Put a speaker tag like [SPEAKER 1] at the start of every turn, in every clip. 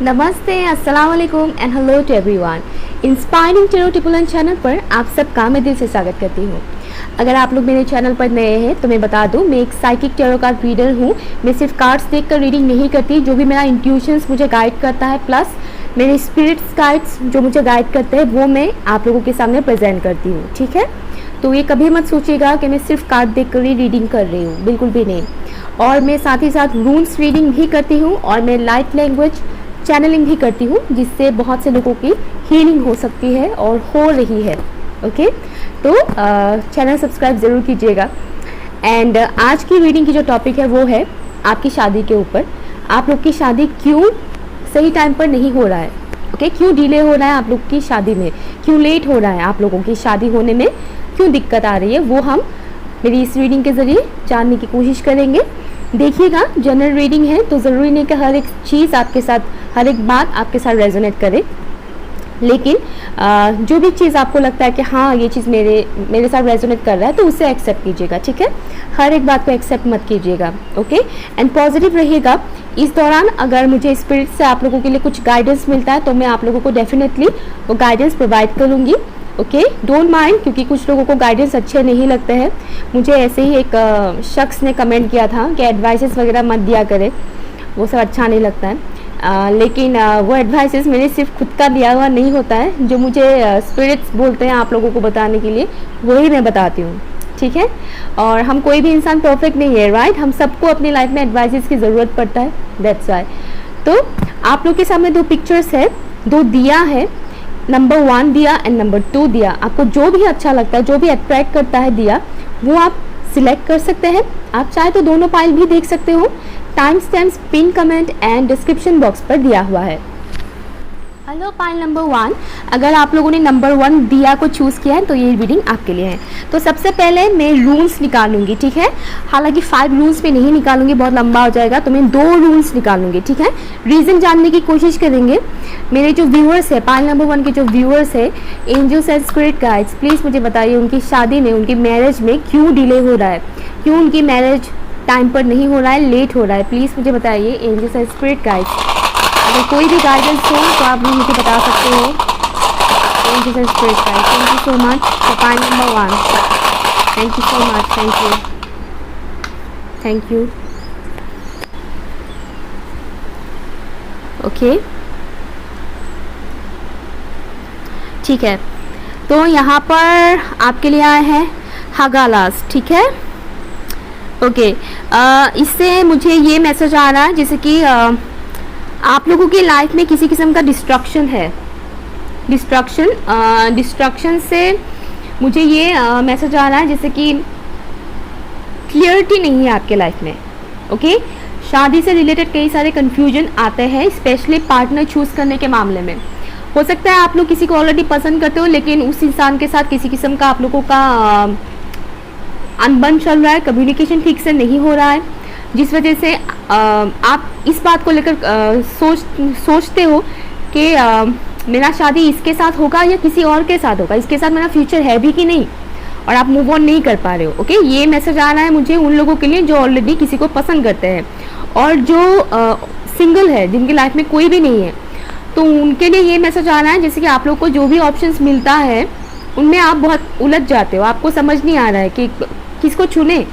[SPEAKER 1] नमस्ते, अस्सलाम वालेकुम and hello to everyone. Inspiring tarot टिपुलन चैनल पर आप सबका मैं दिल से स्वागत करती हूँ। अगर आप लोग मेरे चैनल पर नए हैं तो मैं बता दूँ, मैं एक साइकिक टेरो कार्ड रीडर हूँ। मैं सिर्फ कार्ड्स देखकर रीडिंग नहीं करती, जो भी मेरा इंट्यूशंस मुझे गाइड करता है प्लस मेरे स्पिरिट्स गाइड्स जो मुझे गाइड करते हैं वो मैं आप लोगों के सामने प्रेजेंट करती हूँ। ठीक है, तो ये कभी मत सोचिएगा कि मैं सिर्फ कार्ड देखकर ही रीडिंग कर रही हूँ, बिल्कुल भी नहीं। और मैं साथ ही साथ रून्स रीडिंग भी करती हूँ और मैं लाइट लैंग्वेज चैनलिंग भी करती हूँ, जिससे बहुत से लोगों की हीलिंग हो सकती है और हो रही है। ओके, तो चैनल सब्सक्राइब ज़रूर कीजिएगा। एंड आज की रीडिंग की जो टॉपिक है वो है आपकी शादी के ऊपर। आप लोग की शादी क्यों सही टाइम पर नहीं हो रहा है, ओके, क्यों डिले हो रहा है आप लोग की शादी में, क्यों लेट हो रहा है आप लोगों की शादी होने में, क्यों दिक्कत आ रही है, वो हम मेरी इस रीडिंग के ज़रिए जानने की कोशिश करेंगे। देखिएगा, जनरल रीडिंग है तो ज़रूरी नहीं कि हर एक चीज़ आपके साथ, हर एक बात आपके साथ रेजोनेट करे, लेकिन जो भी चीज़ आपको लगता है कि हाँ ये चीज़ मेरे साथ रेजोनेट कर रहा है तो उसे एक्सेप्ट कीजिएगा। ठीक है, हर एक बात को एक्सेप्ट मत कीजिएगा। ओके, एंड पॉजिटिव रहिएगा। इस दौरान अगर मुझे स्पिरिट से आप लोगों के लिए कुछ गाइडेंस मिलता है तो मैं आप लोगों को डेफिनेटली वो गाइडेंस प्रोवाइड करूँगी। ओके, डोंट माइंड, क्योंकि कुछ लोगों को गाइडेंस अच्छे नहीं लगते हैं। मुझे ऐसे ही एक शख्स ने कमेंट किया था कि एडवाइसेस वगैरह मत दिया करे, वो सब अच्छा नहीं लगता है। लेकिन वो एडवाइसेस मैंने सिर्फ खुद का दिया हुआ नहीं होता है, जो मुझे स्पिरिट्स बोलते हैं आप लोगों को बताने के लिए वही मैं बताती हूँ। ठीक है, और हम कोई भी इंसान परफेक्ट नहीं है, राइट। हम सबको अपनी लाइफ में एडवाइसेस की ज़रूरत पड़ता है, दैट्स वाई। तो आप लोग के सामने दो पिक्चर्स है, दो दिया है, नंबर 1 दिया एंड नंबर 2 दिया। आपको जो भी अच्छा लगता है, जो भी अट्रैक्ट करता है दिया, वो आप सिलेक्ट कर सकते हैं। आप चाहे तो दोनों पाइल भी देख सकते हो। Time stamps pin comment and description box पर दिया हुआ है। हेलो पाइल नंबर 1, अगर आप लोगों ने नंबर 1 दिया को चूज़ किया है तो ये रीडिंग आपके लिए है। तो सबसे पहले मैं रूल्स निकालूंगी, ठीक है। हालांकि 5 रूल्स पे नहीं निकालूंगी, बहुत लंबा हो जाएगा, तो मैं 2 रूल्स निकालूंगी, ठीक है। रीज़न जानने की कोशिश करेंगे। मेरे जो व्यूअर्स है, पाइल नंबर 1 के जो व्यूअर्स है, angels and spirit guides, please मुझे बताइए उनकी शादी में, उनकी मैरिज में क्यों डिले हो रहा है, क्यों उनकी मैरिज टाइम पर नहीं हो रहा है, लेट हो रहा है। प्लीज़ मुझे बताइए एंजल्स एंड स्पिरिट गाइड्स। अगर कोई भी गाइडेंस हो तो आप लोग मुझे बता सकते हो। Angels and spirit guides, thank you so much for pile number 1। Thank you so much, thank you, thank you. Okay, ठीक है, तो यहाँ पर आपके लिए आए हैं हगालास, ठीक है। ओके, इससे मुझे ये मैसेज आ रहा है जैसे कि आप लोगों की लाइफ में किसी किस्म का डिस्ट्रक्शन है। डिस्ट्रक्शन से मुझे ये मैसेज आ रहा है जैसे कि क्लियरिटी नहीं है आपके लाइफ में। ओके, शादी से रिलेटेड कई सारे कन्फ्यूजन आते हैं, स्पेशली पार्टनर चूज़ करने के मामले में। हो सकता है आप लोग किसी को ऑलरेडी पसंद करते हो, लेकिन उस इंसान के साथ किसी किस्म का आप लोगों का अनबन चल रहा है, कम्युनिकेशन ठीक से नहीं हो रहा है, जिस वजह से आप इस बात को लेकर सोचते हो कि मेरा शादी इसके साथ होगा या किसी और के साथ होगा, इसके साथ मेरा फ्यूचर है भी कि नहीं, और आप मूव ऑन नहीं कर पा रहे हो। ओके, ये मैसेज आ रहा है मुझे उन लोगों के लिए जो ऑलरेडी किसी को पसंद करते हैं और जो सिंगल है, जिनकी लाइफ में कोई भी नहीं है, तो उनके लिए ये मैसेज आ रहा है जैसे कि आप लोग को जो भी ऑप्शंस मिलता है उनमें आप बहुत उलझ जाते हो, आपको समझ नहीं आ रहा है कि किसको चुने।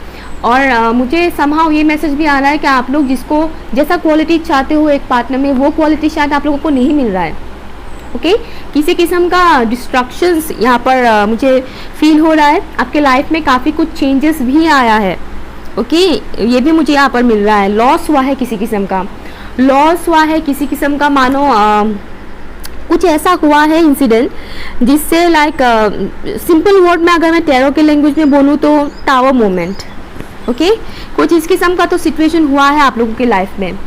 [SPEAKER 1] और मुझे समहाउ ये मैसेज भी आ रहा है कि आप लोग जिसको जैसा क्वालिटी चाहते हो एक पार्टनर में, वो क्वालिटी शायद आप लोगों को नहीं मिल रहा है। ओके, किसी किस्म का डिस्ट्रक्शंस यहाँ पर मुझे फील हो रहा है। आपके लाइफ में काफ़ी कुछ चेंजेस भी आया है। ओके, ये भी मुझे यहाँ पर मिल रहा है। लॉस हुआ है, किसी किस्म का लॉस हुआ है, किसी किस्म का मानो कुछ ऐसा हुआ है इंसिडेंट जिससे लाइक सिंपल वर्ड में अगर मैं टैरो के लैंग्वेज में बोलूँ तो टावर मोमेंट। ओके, कुछ इस किस्म का तो सिचुएशन हुआ है आप लोगों की लाइफ में,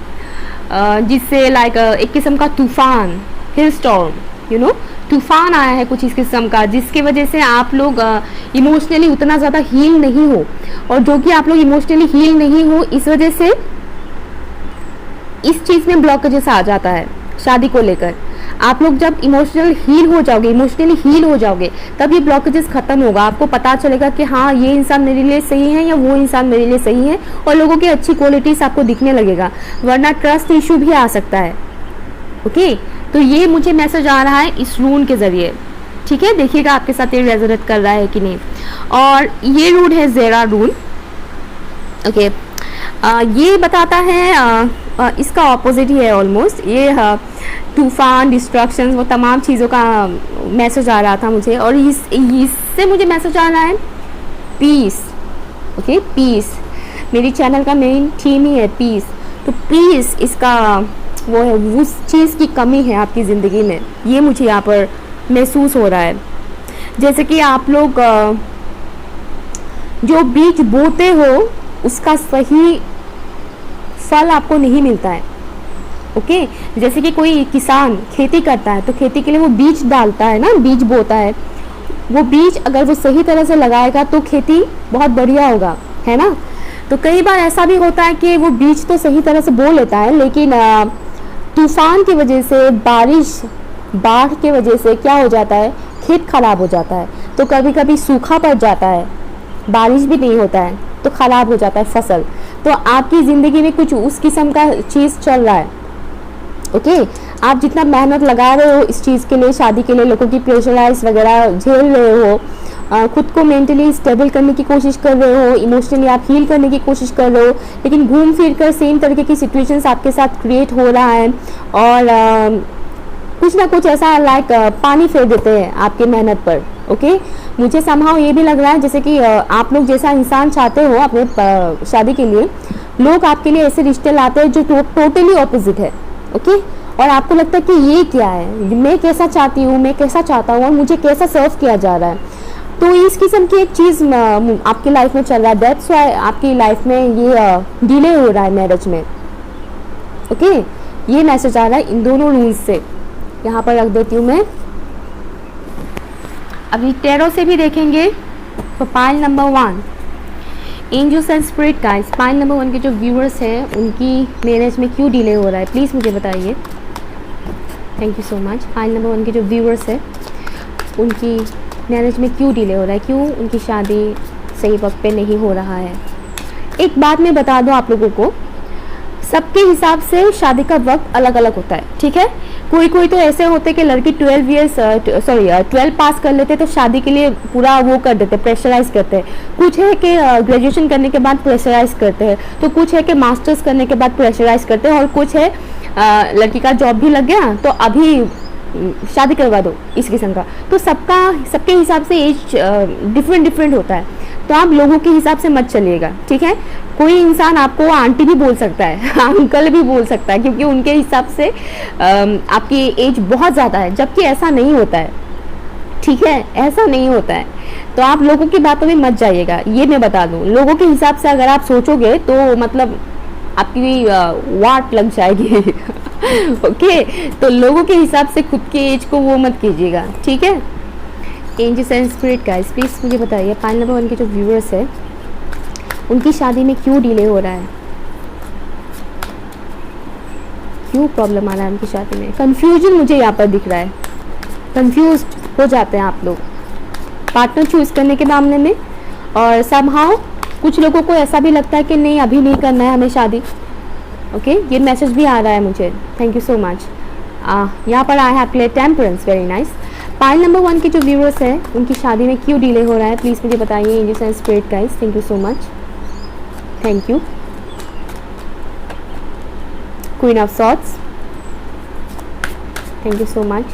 [SPEAKER 1] जिससे लाइक एक किस्म का तूफान, हिल स्टॉर्म, यू नो, तूफान आया है कुछ इस किस्म का, जिसकी वजह से आप लोग इमोशनली उतना ज़्यादा हील नहीं हो, और जो कि आप लोग इमोशनली हील नहीं हो इस वजह से इस चीज़ में ब्लॉकेजेस आ जाता है शादी को लेकर। आप लोग जब इमोशनली हील हो जाओगे तब ये ब्लॉकेजेस खत्म होगा। आपको पता चलेगा कि हाँ ये इंसान मेरे लिए सही है या वो इंसान मेरे लिए सही है, और लोगों की अच्छी क्वालिटीज आपको दिखने लगेगा, वरना ट्रस्ट इशू भी आ सकता है। ओके, तो ये मुझे मैसेज आ रहा है इस रून के ज़रिए, ठीक है। देखिएगा आपके साथ ये रेजोनेट कर रहा है कि नहीं। और ये रून है ज़ेरा रून, ओके। ये बताता है इसका ऑपोजिट ही है ऑलमोस्ट, ये तूफान, डिस्ट्रक्शन, वो तमाम चीज़ों का मैसेज आ रहा था मुझे। और इससे मुझे मैसेज आ रहा है पीस, ओके, पीस। मेरी चैनल का मेन थीम ही है पीस, तो पीस इसका वो है, उस चीज़ की कमी है आपकी ज़िंदगी में, ये मुझे यहाँ पर महसूस हो रहा है। जैसे कि आप लोग जो बीज बोते हो उसका सही फल आपको नहीं मिलता है, ओके। जैसे कि कोई किसान खेती करता है तो खेती के लिए वो बीज डालता है ना, बीज बोता है, वो बीज अगर वो सही तरह से लगाएगा तो खेती बहुत बढ़िया होगा, है ना। तो कई बार ऐसा भी होता है कि वो बीज तो सही तरह से बो लेता है, लेकिन तूफान की वजह से, बारिश, बाढ़ की वजह से क्या हो जाता है, खेत खराब हो जाता है। तो कभी कभी सूखा पड़ जाता है, बारिश भी नहीं होता है, तो ख़राब हो जाता है फसल। तो आपकी ज़िंदगी में कुछ उस किस्म का चीज़ चल रहा है, ओके। आप जितना मेहनत लगा रहे हो इस चीज़ के लिए, शादी के लिए, लोगों की प्रेशराइज वगैरह झेल रहे हो, खुद को मेंटली स्टेबल करने की कोशिश कर रहे हो, इमोशनली आप हील करने की कोशिश कर रहे हो, लेकिन घूम फिर कर सेम तरीके की सिचुएशंस आपके साथ क्रिएट हो रहा है। और कुछ ना कुछ ऐसा लाइक पानी फेर देते हैं आपकी मेहनत पर, ओके। मुझे समहाउ ये भी लग रहा है जैसे कि आप लोग जैसा इंसान चाहते हो अपने शादी के लिए, लोग आपके लिए ऐसे रिश्ते लाते हैं जो टोटली ऑपोजिट है, ओके। और आपको लगता है कि ये क्या है, मैं कैसा चाहती हूँ, मैं कैसा चाहता हूँ और मुझे कैसा सर्व किया जा रहा है। तो इस किस्म की एक चीज़ आपकी लाइफ में चल रहा है, दैट्स व्हाई आपकी लाइफ में ये डिले हो रहा है मैरिज में, ओके। ये मैसेज आ रहा है इन दोनों रूल्स से। यहाँ पर रख देती हूँ मैं। अभी टैरो से भी देखेंगे तो pile number 1, angels and spirit guides, pile number 1 के जो व्यूअर्स हैं उनकी मैरिज में क्यों डिले हो रहा है, प्लीज़ मुझे बताइए। Thank you so much. Pile number 1 के जो व्यूअर्स हैं उनकी मैरिज में क्यों डिले हो रहा है, क्यों उनकी शादी सही वक्त पे नहीं हो रहा है। एक बात मैं बता दूं आप लोगों को, सबके हिसाब से शादी का वक्त अलग अलग होता है, ठीक है। कोई कोई तो ऐसे होते हैं कि लड़की 12 पास कर लेते तो शादी के लिए पूरा वो कर देते, प्रेशराइज करते हैं। कुछ है कि ग्रेजुएशन करने के बाद प्रेशराइज करते हैं, तो कुछ है कि मास्टर्स करने के बाद प्रेशराइज करते हैं, और कुछ है लड़की का जॉब भी लग गया तो अभी शादी करवा दो, इस किस्म का। तो सबके हिसाब से एज डिफरेंट होता है, तो आप लोगों के हिसाब से मत चलिएगा, ठीक है। कोई इंसान आपको आंटी भी बोल सकता है, अंकल भी बोल सकता है, क्योंकि उनके हिसाब से आपकी एज बहुत ज़्यादा है, जबकि ऐसा नहीं होता है, ठीक है, ऐसा नहीं होता है। तो आप लोगों की बातों में मत जाइएगा, ये मैं बता दूं। लोगों के हिसाब से अगर आप सोचोगे तो मतलब आपकी वाट लग जाएगी ओके। तो लोगों के हिसाब से खुद के एज को वो मत कीजिएगा, ठीक है। Angels and spirit guides, please मुझे बताइए पाइल नंबर 1 के जो व्यूअर्स है उनकी शादी में क्यों डिले हो रहा है, क्यों प्रॉब्लम आ रहा है उनकी शादी में। कंफ्यूजन मुझे यहाँ पर दिख रहा है, कंफ्यूज हो जाते हैं आप लोग पार्टनर चूज़ करने के मामले में। और समहाउ कुछ लोगों को ऐसा भी लगता है कि नहीं अभी नहीं करना है हमें शादी, ओके। ये मैसेज भी आ रहा है मुझे, थैंक यू सो मच। यहाँ पर आया है आपके लिए temperance, very nice. Pile number 1 के जो व्यूअर्स हैं उनकी शादी में क्यों डिले हो रहा है, प्लीज़ मुझे बताइए angels and spirit guides, thank you so much, thank you. Queen of swords, thank you so much.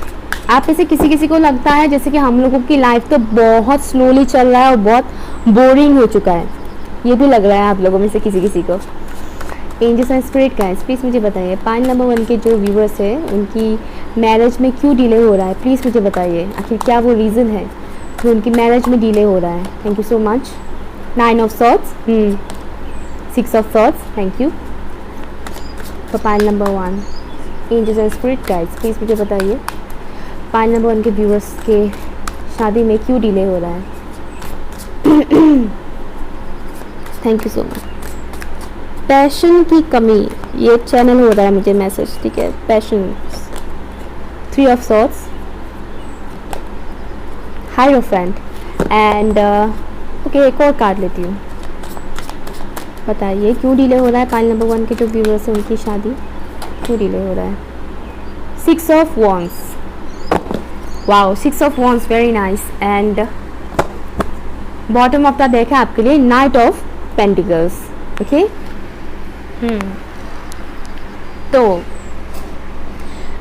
[SPEAKER 1] आप में से किसी को लगता है जैसे कि हम लोगों की लाइफ तो बहुत स्लोली चल रहा है और बहुत बोरिंग हो चुका है, ये भी लग रहा है आप लोगों में से किसी को। Angels and spirit guides, please मुझे बताइए पाइल नंबर 1 के जो व्यूअर्स हैं उनकी मैरिज में क्यों डिले हो रहा है, प्लीज़ मुझे बताइए। आखिर क्या वो रीज़न है जो उनकी मैरिज में डिले हो रहा है। Thank you so much. 9 of swords, 6 of swords, thank you. तो pile number 1 angels and spirit guides, please मुझे बताइए पाइल नंबर 1 के व्यूअर्स के शादी में क्यों डिले हो रहा है। Thank you so much. Passion की कमी, ये चैनल हो रहा है मुझे मैसेज, ठीक है। Passion, 3 of swords, hierophant and okay, एक और कार्ड लेती हूँ। बताइए क्यों डिले हो रहा है पाइल नंबर 1 के जो व्यूअर्स हैं उनकी शादी क्यों डिले हो रहा है। Six of wands, wow, six of wands, very nice. And bottom of the deck है आपके लिए नाइट ऑफ पेंटिकल्स। ओके, तो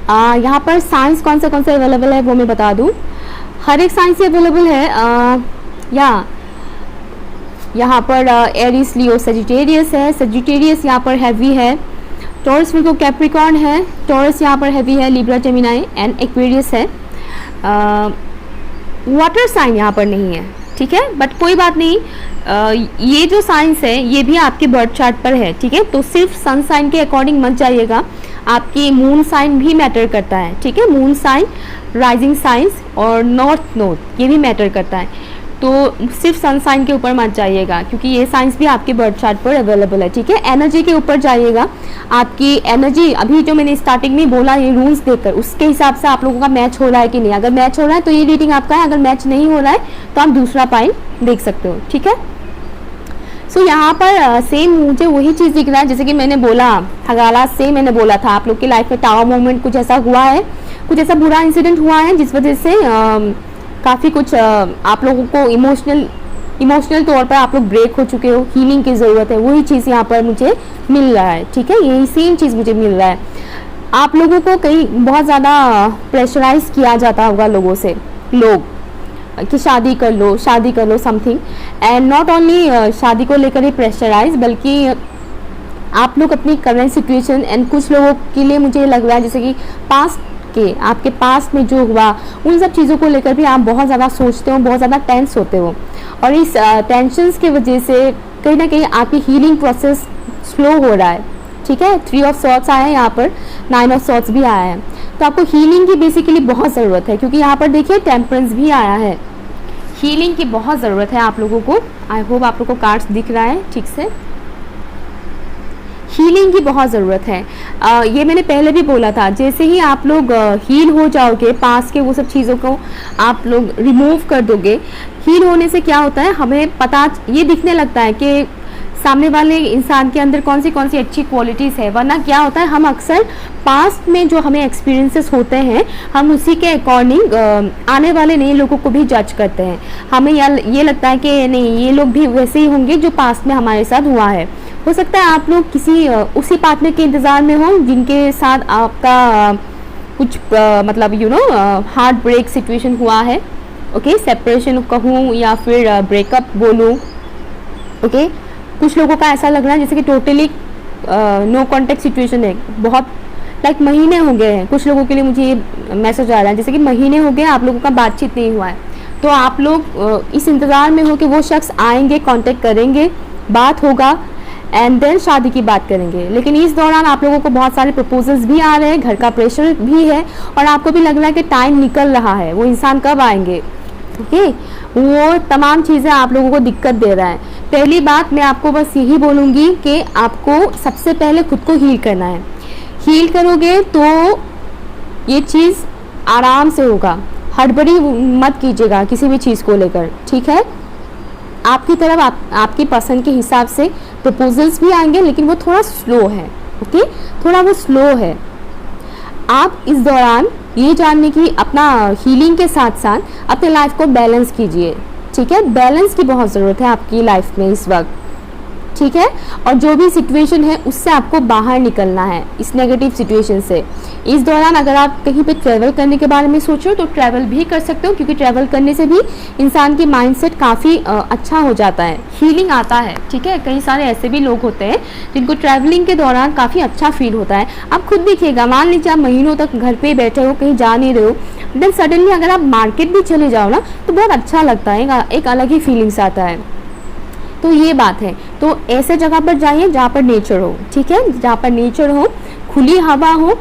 [SPEAKER 1] यहाँ पर साइंस कौन से अवेलेबल है वो मैं बता दूँ। हर एक साइंस से अवेलेबल है। यहाँ पर एरीज, लियो, सजिटेरियस है। सजिटेरियस यहाँ पर हैवी है। टॉरस, विर्गो, कैप्रिकॉर्न है। टॉरस यहाँ पर हैवी है। लिब्रा, जेमिनाई एंड एक्वेरियस है। वाटर साइन यहाँ पर नहीं है, ठीक है, बट कोई बात नहीं। ये जो साइंस है ये भी आपके बर्थ चार्ट पर है, ठीक है। तो सिर्फ सन साइन के अकॉर्डिंग मत जाइएगा, आपकी मून साइन भी मैटर करता है, ठीक है। मून साइन, राइजिंग साइंस और नॉर्थ नोड ये भी मैटर करता है। तो सिर्फ सन साइन के ऊपर मत जाइएगा क्योंकि ये साइंस भी आपके बर्थ चार्ट पर अवेलेबल है, ठीक है। एनर्जी के ऊपर जाइएगा। आपकी एनर्जी अभी जो मैंने स्टार्टिंग में बोला ये रूल्स देखकर उसके हिसाब से आप लोगों का मैच हो रहा है कि नहीं। अगर मैच हो रहा है तो ये रीडिंग आपका है, अगर मैच नहीं हो रहा है तो आप दूसरा पाइल देख सकते हो, ठीक है। सो यहाँ पर सेम मुझे वही चीज़ दिख रहा है जैसे कि मैंने बोला, हगाला से मैंने बोला था आप लोग की लाइफ में टावर मूवमेंट कुछ ऐसा हुआ है, कुछ ऐसा बुरा इंसिडेंट हुआ है जिस वजह से काफ़ी कुछ आप लोगों को इमोशनल तौर पर आप लोग ब्रेक हो चुके हो, हीलिंग की ज़रूरत है। वही चीज़ यहाँ पर मुझे मिल रहा है, ठीक है। यही सेम चीज़ मुझे मिल रहा है। आप लोगों को कहीं बहुत ज़्यादा प्रेशराइज किया जाता होगा लोगों से, लोग कि शादी कर लो समथिंग, एंड नॉट ओनली शादी को लेकर ही प्रेशराइज, बल्कि आप लोग अपनी करंट सिचुएशन एंड कुछ लोगों के लिए मुझे लग रहा है जैसे कि आपके पास्ट में जो हुआ उन सब चीज़ों को लेकर भी आप बहुत ज़्यादा सोचते हो, बहुत ज़्यादा टेंस होते हो, और इस टेंशन्स की वजह से कहीं ना कहीं आपकी हीलिंग प्रोसेस स्लो हो रहा है, ठीक है। 3 ऑफ सॉर्ड्स आया है यहाँ पर, 9 ऑफ सॉर्ड्स भी आया है। तो आपको हीलिंग की बेसिकली बहुत ज़रूरत है क्योंकि यहाँ पर देखिए टेम्परेंस भी आया है। हीलिंग की बहुत ज़रूरत है आप लोगों को। आई होप आप लोगों को कार्ड्स दिख रहा है ठीक से। हीलिंग की बहुत ज़रूरत है। ये मैंने पहले भी बोला था, जैसे ही आप लोग हील हो जाओगे, पास के वो सब चीज़ों को आप लोग रिमूव कर दोगे, हील होने से क्या होता है, हमें पता ये दिखने लगता है कि सामने वाले इंसान के अंदर कौन सी अच्छी क्वालिटीज़ है। वरना क्या होता है, हम अक्सर पास्ट में जो हमें एक्सपीरियंसेस होते हैं हम उसी के अकॉर्डिंग आने वाले नए लोगों को भी जज करते हैं। हमें ये लगता है कि नहीं, ये लोग भी वैसे ही होंगे जो पास्ट में हमारे साथ हुआ है। हो सकता है आप लोग किसी उसी पार्टनर के इंतज़ार में हो जिनके साथ आपका कुछ मतलब हार्ट ब्रेक सिचुएशन हुआ है, ओके, सेपरेशन कहूँ या फिर ब्रेकअप बोलूँ, ओके। कुछ लोगों का ऐसा लग रहा है जैसे कि टोटली नो कॉन्टेक्ट सिचुएशन है, बहुत लाइक महीने हो गए हैं। कुछ लोगों के लिए मुझे ये मैसेज आ रहा है जैसे कि महीने हो गए आप लोगों का बातचीत नहीं हुआ है। तो आप लोग इस इंतज़ार में हो कि वो शख्स आएंगे, कांटेक्ट करेंगे, बात होगा एंड देन शादी की बात करेंगे। लेकिन इस दौरान आप लोगों को बहुत सारे प्रपोजल्स भी आ रहे हैं, घर का प्रेशर भी है और आपको भी लग रहा है कि टाइम निकल रहा है, वो इंसान कब आएंगे, ओके। वो तमाम चीज़ें आप लोगों को दिक्कत दे रहा है। पहली बात मैं आपको बस यही बोलूँगी कि आपको सबसे पहले खुद को हील करना है। हील करोगे तो ये चीज़ आराम से होगा, हड़बड़ी मत कीजिएगा किसी भी चीज़ को लेकर, ठीक है। आपकी तरफ आपकी पसंद के हिसाब से प्रपोजल्स भी आएंगे लेकिन वो थोड़ा स्लो है, ओके, थोड़ा वो स्लो है। आप इस दौरान ये जानने की अपना हीलिंग के साथ साथ अपने लाइफ को बैलेंस कीजिए, ठीक है। बैलेंस की बहुत ज़रूरत है आपकी लाइफ में इस वक्त, ठीक है। और जो भी सिचुएशन है उससे आपको बाहर निकलना है, इस नेगेटिव सिचुएशन से। इस दौरान अगर आप कहीं पे ट्रैवल करने के बारे में सोच रहे हो तो ट्रैवल भी कर सकते हो क्योंकि ट्रैवल करने से भी इंसान की माइंडसेट काफ़ी अच्छा हो जाता है, हीलिंग आता है, ठीक है। कई सारे ऐसे भी लोग होते हैं जिनको ट्रैवलिंग के दौरान काफ़ी अच्छा फील होता है। आप खुद देखिएगा, मान लीजिए आप महीनों तक घर पर बैठे हो, कहीं जा नहीं रहे हो, देन सडनली अगर आप मार्केट भी चले जाओ ना तो बहुत अच्छा लगता है, एक अलग ही फीलिंग्स आता है। तो ये बात है। तो ऐसे जगह पर जाइए जहाँ पर नेचर हो, ठीक है, जहाँ पर नेचर हो, खुली हवा हो।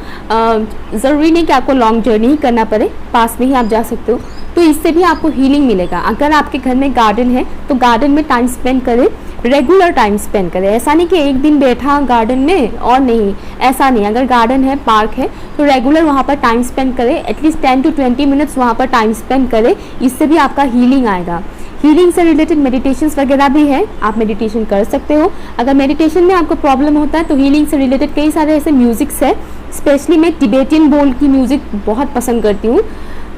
[SPEAKER 1] ज़रूरी नहीं कि आपको लॉन्ग जर्नी ही करना पड़े, पास में ही आप जा सकते हो। तो इससे भी आपको हीलिंग मिलेगा। अगर आपके घर में गार्डन है तो गार्डन में टाइम स्पेंड करें, रेगुलर टाइम स्पेंड करें। ऐसा नहीं कि एक दिन बैठा गार्डन में और नहीं, ऐसा नहीं। अगर गार्डन है, पार्क है तो रेगुलर वहाँ पर टाइम स्पेंड करें, एटलीस्ट 10 to 20 मिनट्स वहाँ पर टाइम स्पेंड करें। इससे भी आपका हीलिंग आएगा। हीलिंग से रिलेटेड मेडिटेशंस वगैरह भी है, आप मेडिटेशन कर सकते हो। अगर मेडिटेशन में आपको प्रॉब्लम होता है तो हीलिंग से रिलेटेड कई सारे ऐसे म्यूजिक्स है, स्पेशली मैं टिबेटियन बोल की म्यूज़िक बहुत पसंद करती हूँ,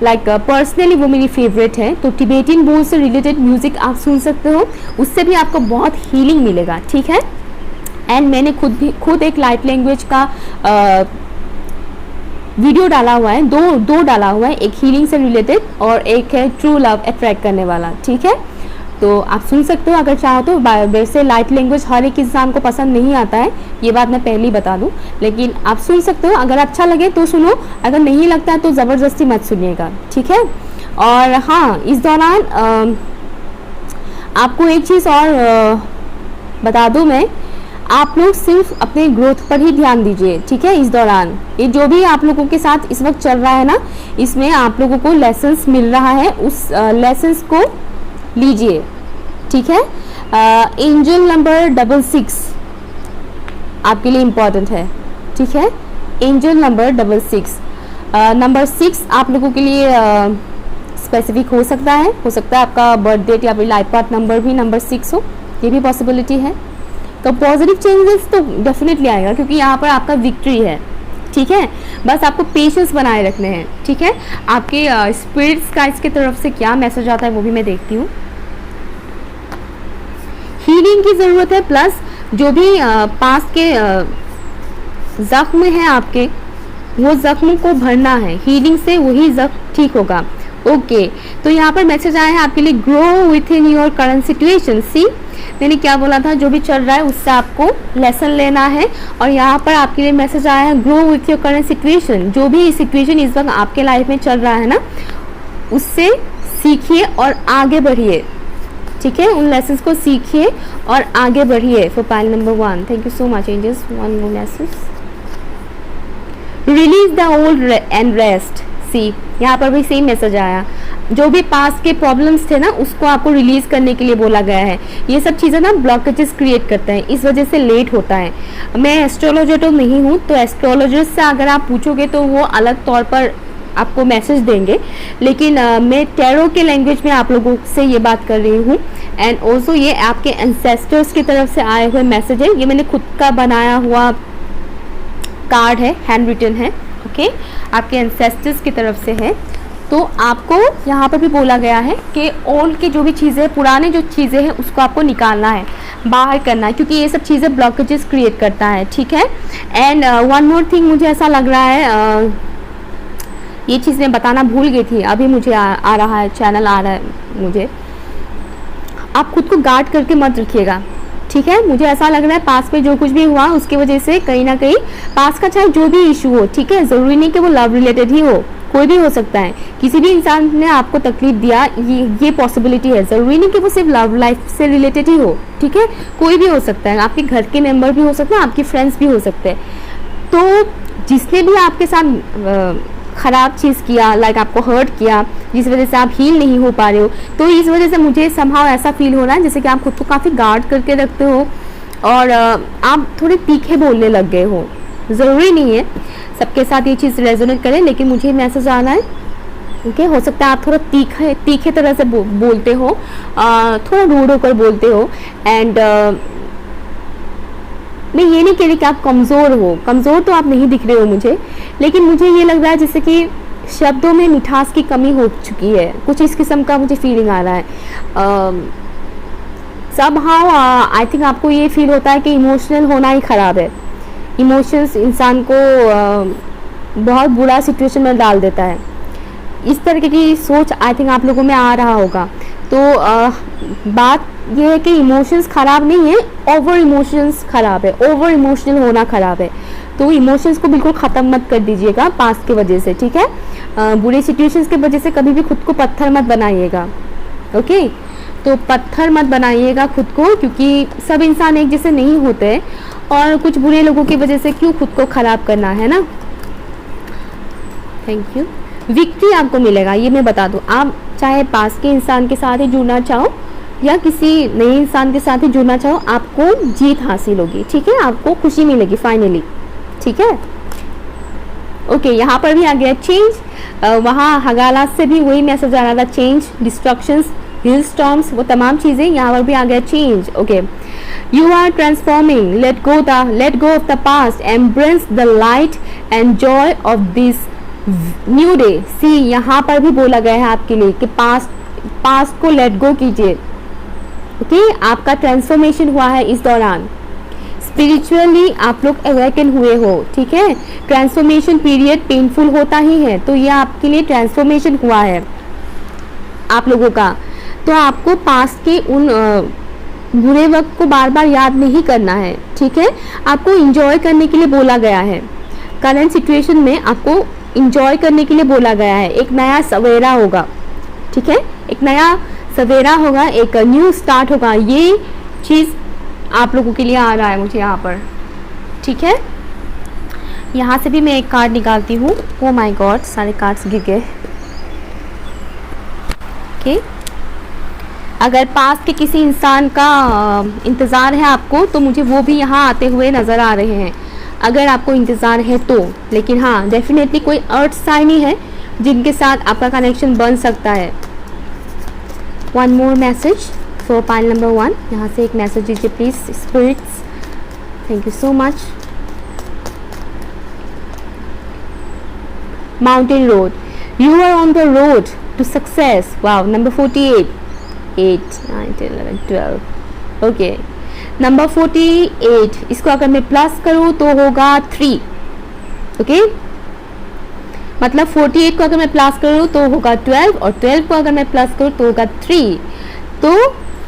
[SPEAKER 1] लाइक पर्सनली वो मेरी फेवरेट है। तो टिबेटियन बोल से रिलेटेड म्यूज़िक आप सुन सकते हो, उससे भी आपको बहुत हीलिंग मिलेगा, ठीक है। एंड मैंने खुद एक लाइट लैंग्वेज का वीडियो डाला हुआ है, दो डाला हुआ है, एक हीलिंग से रिलेटेड और एक है ट्रू लव अट्रैक्ट करने वाला, ठीक है। तो आप सुन सकते हो अगर चाहो तो। वैसे लाइट लैंग्वेज हर एक इंसान को पसंद नहीं आता है, ये बात मैं पहले ही बता दूं, लेकिन आप सुन सकते हो। अगर अच्छा लगे तो सुनो, अगर नहीं लगता है तो ज़बरदस्ती मत सुनिएगा, ठीक है। और हाँ, इस दौरान आपको एक चीज़ और बता दूं मैं, आप लोग सिर्फ अपने ग्रोथ पर ही ध्यान दीजिए, ठीक है। इस दौरान ये जो भी आप लोगों के साथ इस वक्त चल रहा है ना, इसमें आप लोगों को लेसन्स मिल रहा है, उस लेसन्स को लीजिए, ठीक है। एंजल नंबर 66 आपके लिए इम्पॉर्टेंट है, ठीक है। एंजल नंबर 66, नंबर 6 आप लोगों के लिए स्पेसिफिक हो सकता है आपका बर्थ डेट या फिर लाइफ पाथ नंबर भी नंबर 6 हो, ये भी पॉसिबिलिटी है। तो पॉजिटिव चेंजेस तो डेफिनेटली आएगा, क्योंकि यहाँ पर आपका विक्ट्री है, ठीक है। बस आपको पेशेंस बनाए रखने हैं, ठीक है। आपके स्पिरिट्स का इसकी तरफ से क्या मैसेज आता है वो भी मैं देखती हूँ। हीलिंग की ज़रूरत है, प्लस जो भी पास के ज़ख्म है आपके, वो ज़ख्म को भरना है, हीलिंग से वही ज़ख्म ठीक होगा। ओके, तो यहाँ पर मैसेज आया है आपके लिए, grow within your current situation. See, मैंने क्या बोला था, जो भी चल रहा है उससे आपको लेसन लेना है। और यहाँ पर आपके लिए मैसेज आया है, grow with your current situation. जो भी सिचुएशन इस वक्त आपके लाइफ में चल रहा है ना, उससे सीखिए और आगे बढ़िए, ठीक है। उन लेसन्स को सीखिए और आगे बढ़िए। For pile number 1, thank you so much angels. One more message, release the old and rest. See, यहाँ पर भी सेम मैसेज आया, जो भी पास के प्रॉब्लम्स थे ना, उसको आपको रिलीज करने के लिए बोला गया है। ये सब चीज़ें ना ब्लॉकेजेस क्रिएट करते हैं, इस वजह से लेट होता है। मैं एस्ट्रोलॉजर तो नहीं हूँ, तो एस्ट्रोलॉजर से अगर आप पूछोगे तो वो अलग तौर पर आपको मैसेज देंगे, लेकिन मैं टैरो के लैंग्वेज में आप लोगों से ये बात कर रही हूँ। एंड ऑल्सो ये आपके एंसेस्टर्स की तरफ से आए हुए मैसेज है। ये मैंने खुद का बनाया हुआ कार्ड है, हैंड रिटन है, ओके, आपके एंसेस्टर्स की तरफ से है। तो आपको यहाँ पर भी बोला गया है कि ओल्ड की जो भी चीज़ें, पुराने जो चीज़ें हैं, उसको आपको निकालना है, बाहर करना है, क्योंकि ये सब चीज़ें ब्लॉकेजेस क्रिएट करता है, ठीक है। एंड वन मोर थिंग, मुझे ऐसा लग रहा है, ये चीज़ मैं बताना भूल गई थी, अभी मुझे आ रहा है, चैनल आ रहा है मुझे। आप खुद को गार्ड करके मत रखिएगा, ठीक है। मुझे ऐसा लग रहा है पास में जो कुछ भी हुआ उसकी वजह से कहीं ना कहीं पास का चाहे जो भी इशू हो, ठीक है, ज़रूरी नहीं कि वो लव रिलेटेड ही हो, कोई भी हो सकता है। किसी भी इंसान ने आपको तकलीफ दिया, ये पॉसिबिलिटी है, ज़रूरी नहीं कि वो सिर्फ लव लाइफ से रिलेटेड ही हो, ठीक है, कोई भी हो सकता है, आपके घर के मेंबर भी हो सकते हैं, आपके फ्रेंड्स भी हो सकते हैं। तो जिसने भी आपके साथ ख़राब चीज़ किया, लाइक आपको हर्ट किया, जिस वजह से आप हील नहीं हो पा रहे हो, तो इस वजह से मुझे समहाउ ऐसा फील हो रहा है जैसे कि आप खुद को काफ़ी गार्ड करके रखते हो और आप थोड़े तीखे बोलने लग गए हो। ज़रूरी नहीं है सबके साथ ये चीज़ रेजोनेट करे, लेकिन मुझे मैसेज आना है, ओके। हो सकता है आप थोड़ा तीखे तरह से बोलते हो, थोड़ा रूड होकर बोलते हो। एंड मैं ये नहीं कह रही कि आप कमज़ोर हो, कमज़ोर तो आप नहीं दिख रहे हो मुझे, लेकिन मुझे ये लग रहा है जैसे कि शब्दों में मिठास की कमी हो चुकी है, कुछ इस किस्म का मुझे फीलिंग आ रहा है। समहाउ आई थिंक आपको ये फील होता है कि इमोशनल होना ही ख़राब है। इमोशंस इंसान को बहुत बुरा सिचुएशन में डाल देता है। इस तरह की सोच आई थिंक आप लोगों में आ रहा होगा। तो बात यह है कि इमोशंस ख़राब नहीं है, ओवर इमोशंस ख़राब है, ओवर इमोशनल होना ख़राब है। तो इमोशंस को बिल्कुल ख़त्म मत कर दीजिएगा पास्ट की वजह से, ठीक है। बुरी सिचुएशंस की वजह से कभी भी खुद को पत्थर मत बनाइएगा, ओके। तो पत्थर मत बनाइएगा खुद को, क्योंकि सब इंसान एक जैसे नहीं होते और कुछ बुरे लोगों की वजह से क्यों खुद को ख़राब करना है ना। Thank you. विक्ट्री आपको मिलेगा, ये मैं बता दूँ। आप चाहे पास के इंसान के साथ ही जुड़ना चाहो या किसी नए इंसान के साथ ही जुड़ना चाहो, आपको जीत हासिल होगी, ठीक है, आपको खुशी मिलेगी फाइनली, ठीक है। ओके, यहाँ पर भी आ गया चेंज। वहाँ हगालात से भी वही मैसेज आ रहा था, चेंज, डिस्ट्रक्शंस, हिल स्टॉर्म्स, वो तमाम चीज़ें। यहाँ पर भी आ गया change, okay. You are transforming. Let go of the past. Embrace the light and joy of this new day. See यहाँ पर भी बोला गया है आपके लिए कि पास्ट को लेट गो कीजिए. ओके, आपका ट्रांसफॉर्मेशन हुआ है इस दौरान. स्पिरिचुअली आप लोग अवेकन हुए हो. ठीक है, ट्रांसफॉर्मेशन पीरियड पेनफुल होता ही है, तो ये आपके लिए ट्रांसफॉर्मेशन हुआ है आप लोगों का. तो आपको पास्ट के उन बुरे वक्त को बार बार याद नहीं करना है. ठीक है, आपको इंजॉय करने के लिए बोला गया है. करंट सिचुएशन में आपको इंजॉय करने के लिए बोला गया है. एक नया सवेरा होगा. ठीक है, एक नया सवेरा होगा, एक न्यू स्टार्ट होगा. ये चीज़ आप लोगों के लिए आ रहा है मुझे यहाँ पर. ठीक है, यहाँ से भी मैं एक कार्ड निकालती हूँ. ओ माय गॉड, सारे कार्ड्स गिर गए. ओके, अगर पास के किसी इंसान का इंतज़ार है आपको, तो मुझे वो भी यहाँ आते हुए नज़र आ रहे हैं, अगर आपको इंतज़ार है तो. लेकिन हाँ, डेफिनेटली कोई अर्थ साइन ही है जिनके साथ आपका कनेक्शन बन सकता है. One more message for pile number 1. यहाँ से एक मैसेज दीजिए please spirits. Thank you so much. Mountain road. You are on the road to success. Wow, number 48. 8, 9, 10, 11, 12. Okay, number 48, इसको अगर मैं प्लस करूँ तो होगा 3. ओके, मतलब 48 को अगर मैं प्लस करूँ तो होगा 12, और 12 को अगर मैं प्लस करूँ तो होगा 3. तो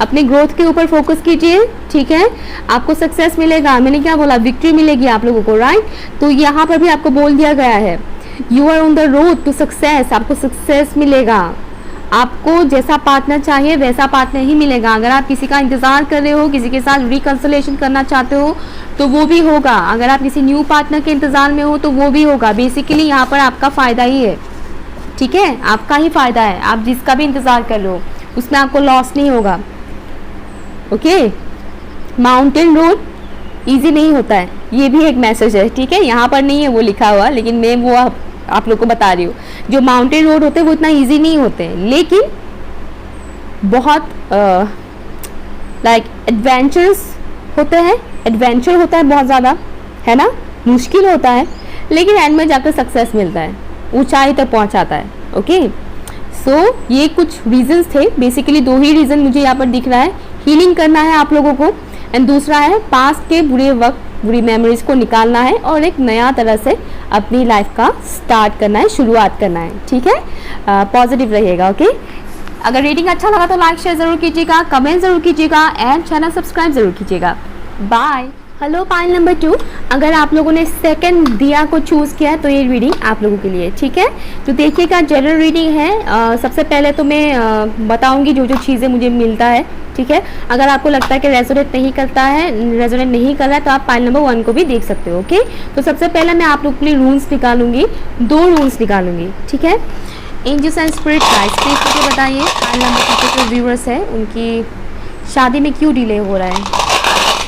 [SPEAKER 1] अपने ग्रोथ के ऊपर फोकस कीजिए. ठीक है, आपको सक्सेस मिलेगा. मैंने क्या बोला, विक्ट्री मिलेगी आप लोगों को, राइट. तो यहाँ पर भी आपको बोल दिया गया है, you are on the road to success. आपको सक्सेस मिलेगा. आपको जैसा पार्टनर चाहिए वैसा पार्टनर ही मिलेगा. अगर आप किसी का इंतज़ार कर रहे हो, किसी के साथ रिकंसिलेशन करना चाहते हो, तो वो भी होगा. अगर आप किसी न्यू पार्टनर के इंतज़ार में हो तो वो भी होगा. बेसिकली यहाँ पर आपका फ़ायदा ही है. ठीक है, आपका ही फ़ायदा है. आप जिसका भी इंतज़ार कर रहे हो उसमें आपको लॉस नहीं होगा. ओके, माउंटेन रोड ईजी नहीं होता है, ये भी एक मैसेज है. ठीक है, यहाँ पर नहीं है वो लिखा हुआ, लेकिन मैं वो आप लोग को बता रही हूँ. जो माउंटेन रोड होते हैं वो इतना इजी नहीं होते, लेकिन बहुत लाइक एडवेंचर्स होते हैं. एडवेंचर होता है बहुत ज़्यादा, है ना, मुश्किल होता है, लेकिन एंड में जाकर सक्सेस मिलता है, ऊंचाई तक पहुंचाता है. ओके, सो ये कुछ रीजंस थे. बेसिकली 2 ही रीज़न मुझे यहाँ पर दिख रहा है. हीलिंग करना है आप लोगों को, एंड दूसरा है पास्ट के बुरे वक्त, बुरी मेमोरीज को निकालना है और एक नया तरह से अपनी लाइफ का स्टार्ट करना है, शुरुआत करना है. ठीक है, पॉजिटिव रहिएगा. ओके, अगर रीडिंग अच्छा लगा तो लाइक शेयर ज़रूर कीजिएगा, कमेंट ज़रूर कीजिएगा, एंड चैनल सब्सक्राइब ज़रूर कीजिएगा. बाय. हेलो पाइल नंबर 2, अगर आप लोगों ने सेकंड दिया को चूज़ किया है तो ये रीडिंग आप लोगों के लिए. ठीक है, तो देखिएगा, जनरल रीडिंग है. सबसे पहले तो मैं बताऊंगी जो जो चीज़ें मुझे मिलता है. ठीक है, अगर आपको लगता है कि रेजोनेट नहीं कर रहा है तो आप पाइल नंबर 1 को भी देख सकते हो. ओके, तो सबसे पहले मैं आप लोग के लिए रून्स निकालूंगी, 2 रून्स निकालूंगी. ठीक है, angels and spirit guides, please मुझे बताइए पाइल नंबर 2 के जो व्यूअर्स है उनकी शादी में क्यों डिले हो रहा है.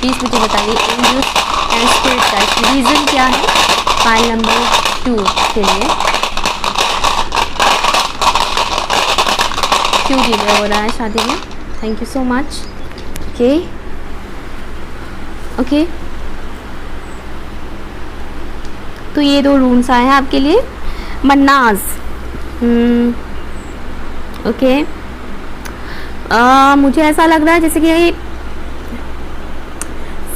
[SPEAKER 1] प्लीज़ मुझे बताइए angels and spirit guides, reason क्या है पाइल नंबर 2 के लिए, क्यों डिले हो रहा है शादी में. Thank you so much. Okay, तो ये 2 रूम्स आए हैं आपके लिए. मन्नाज. ओके, मुझे ऐसा लग रहा है जैसे कि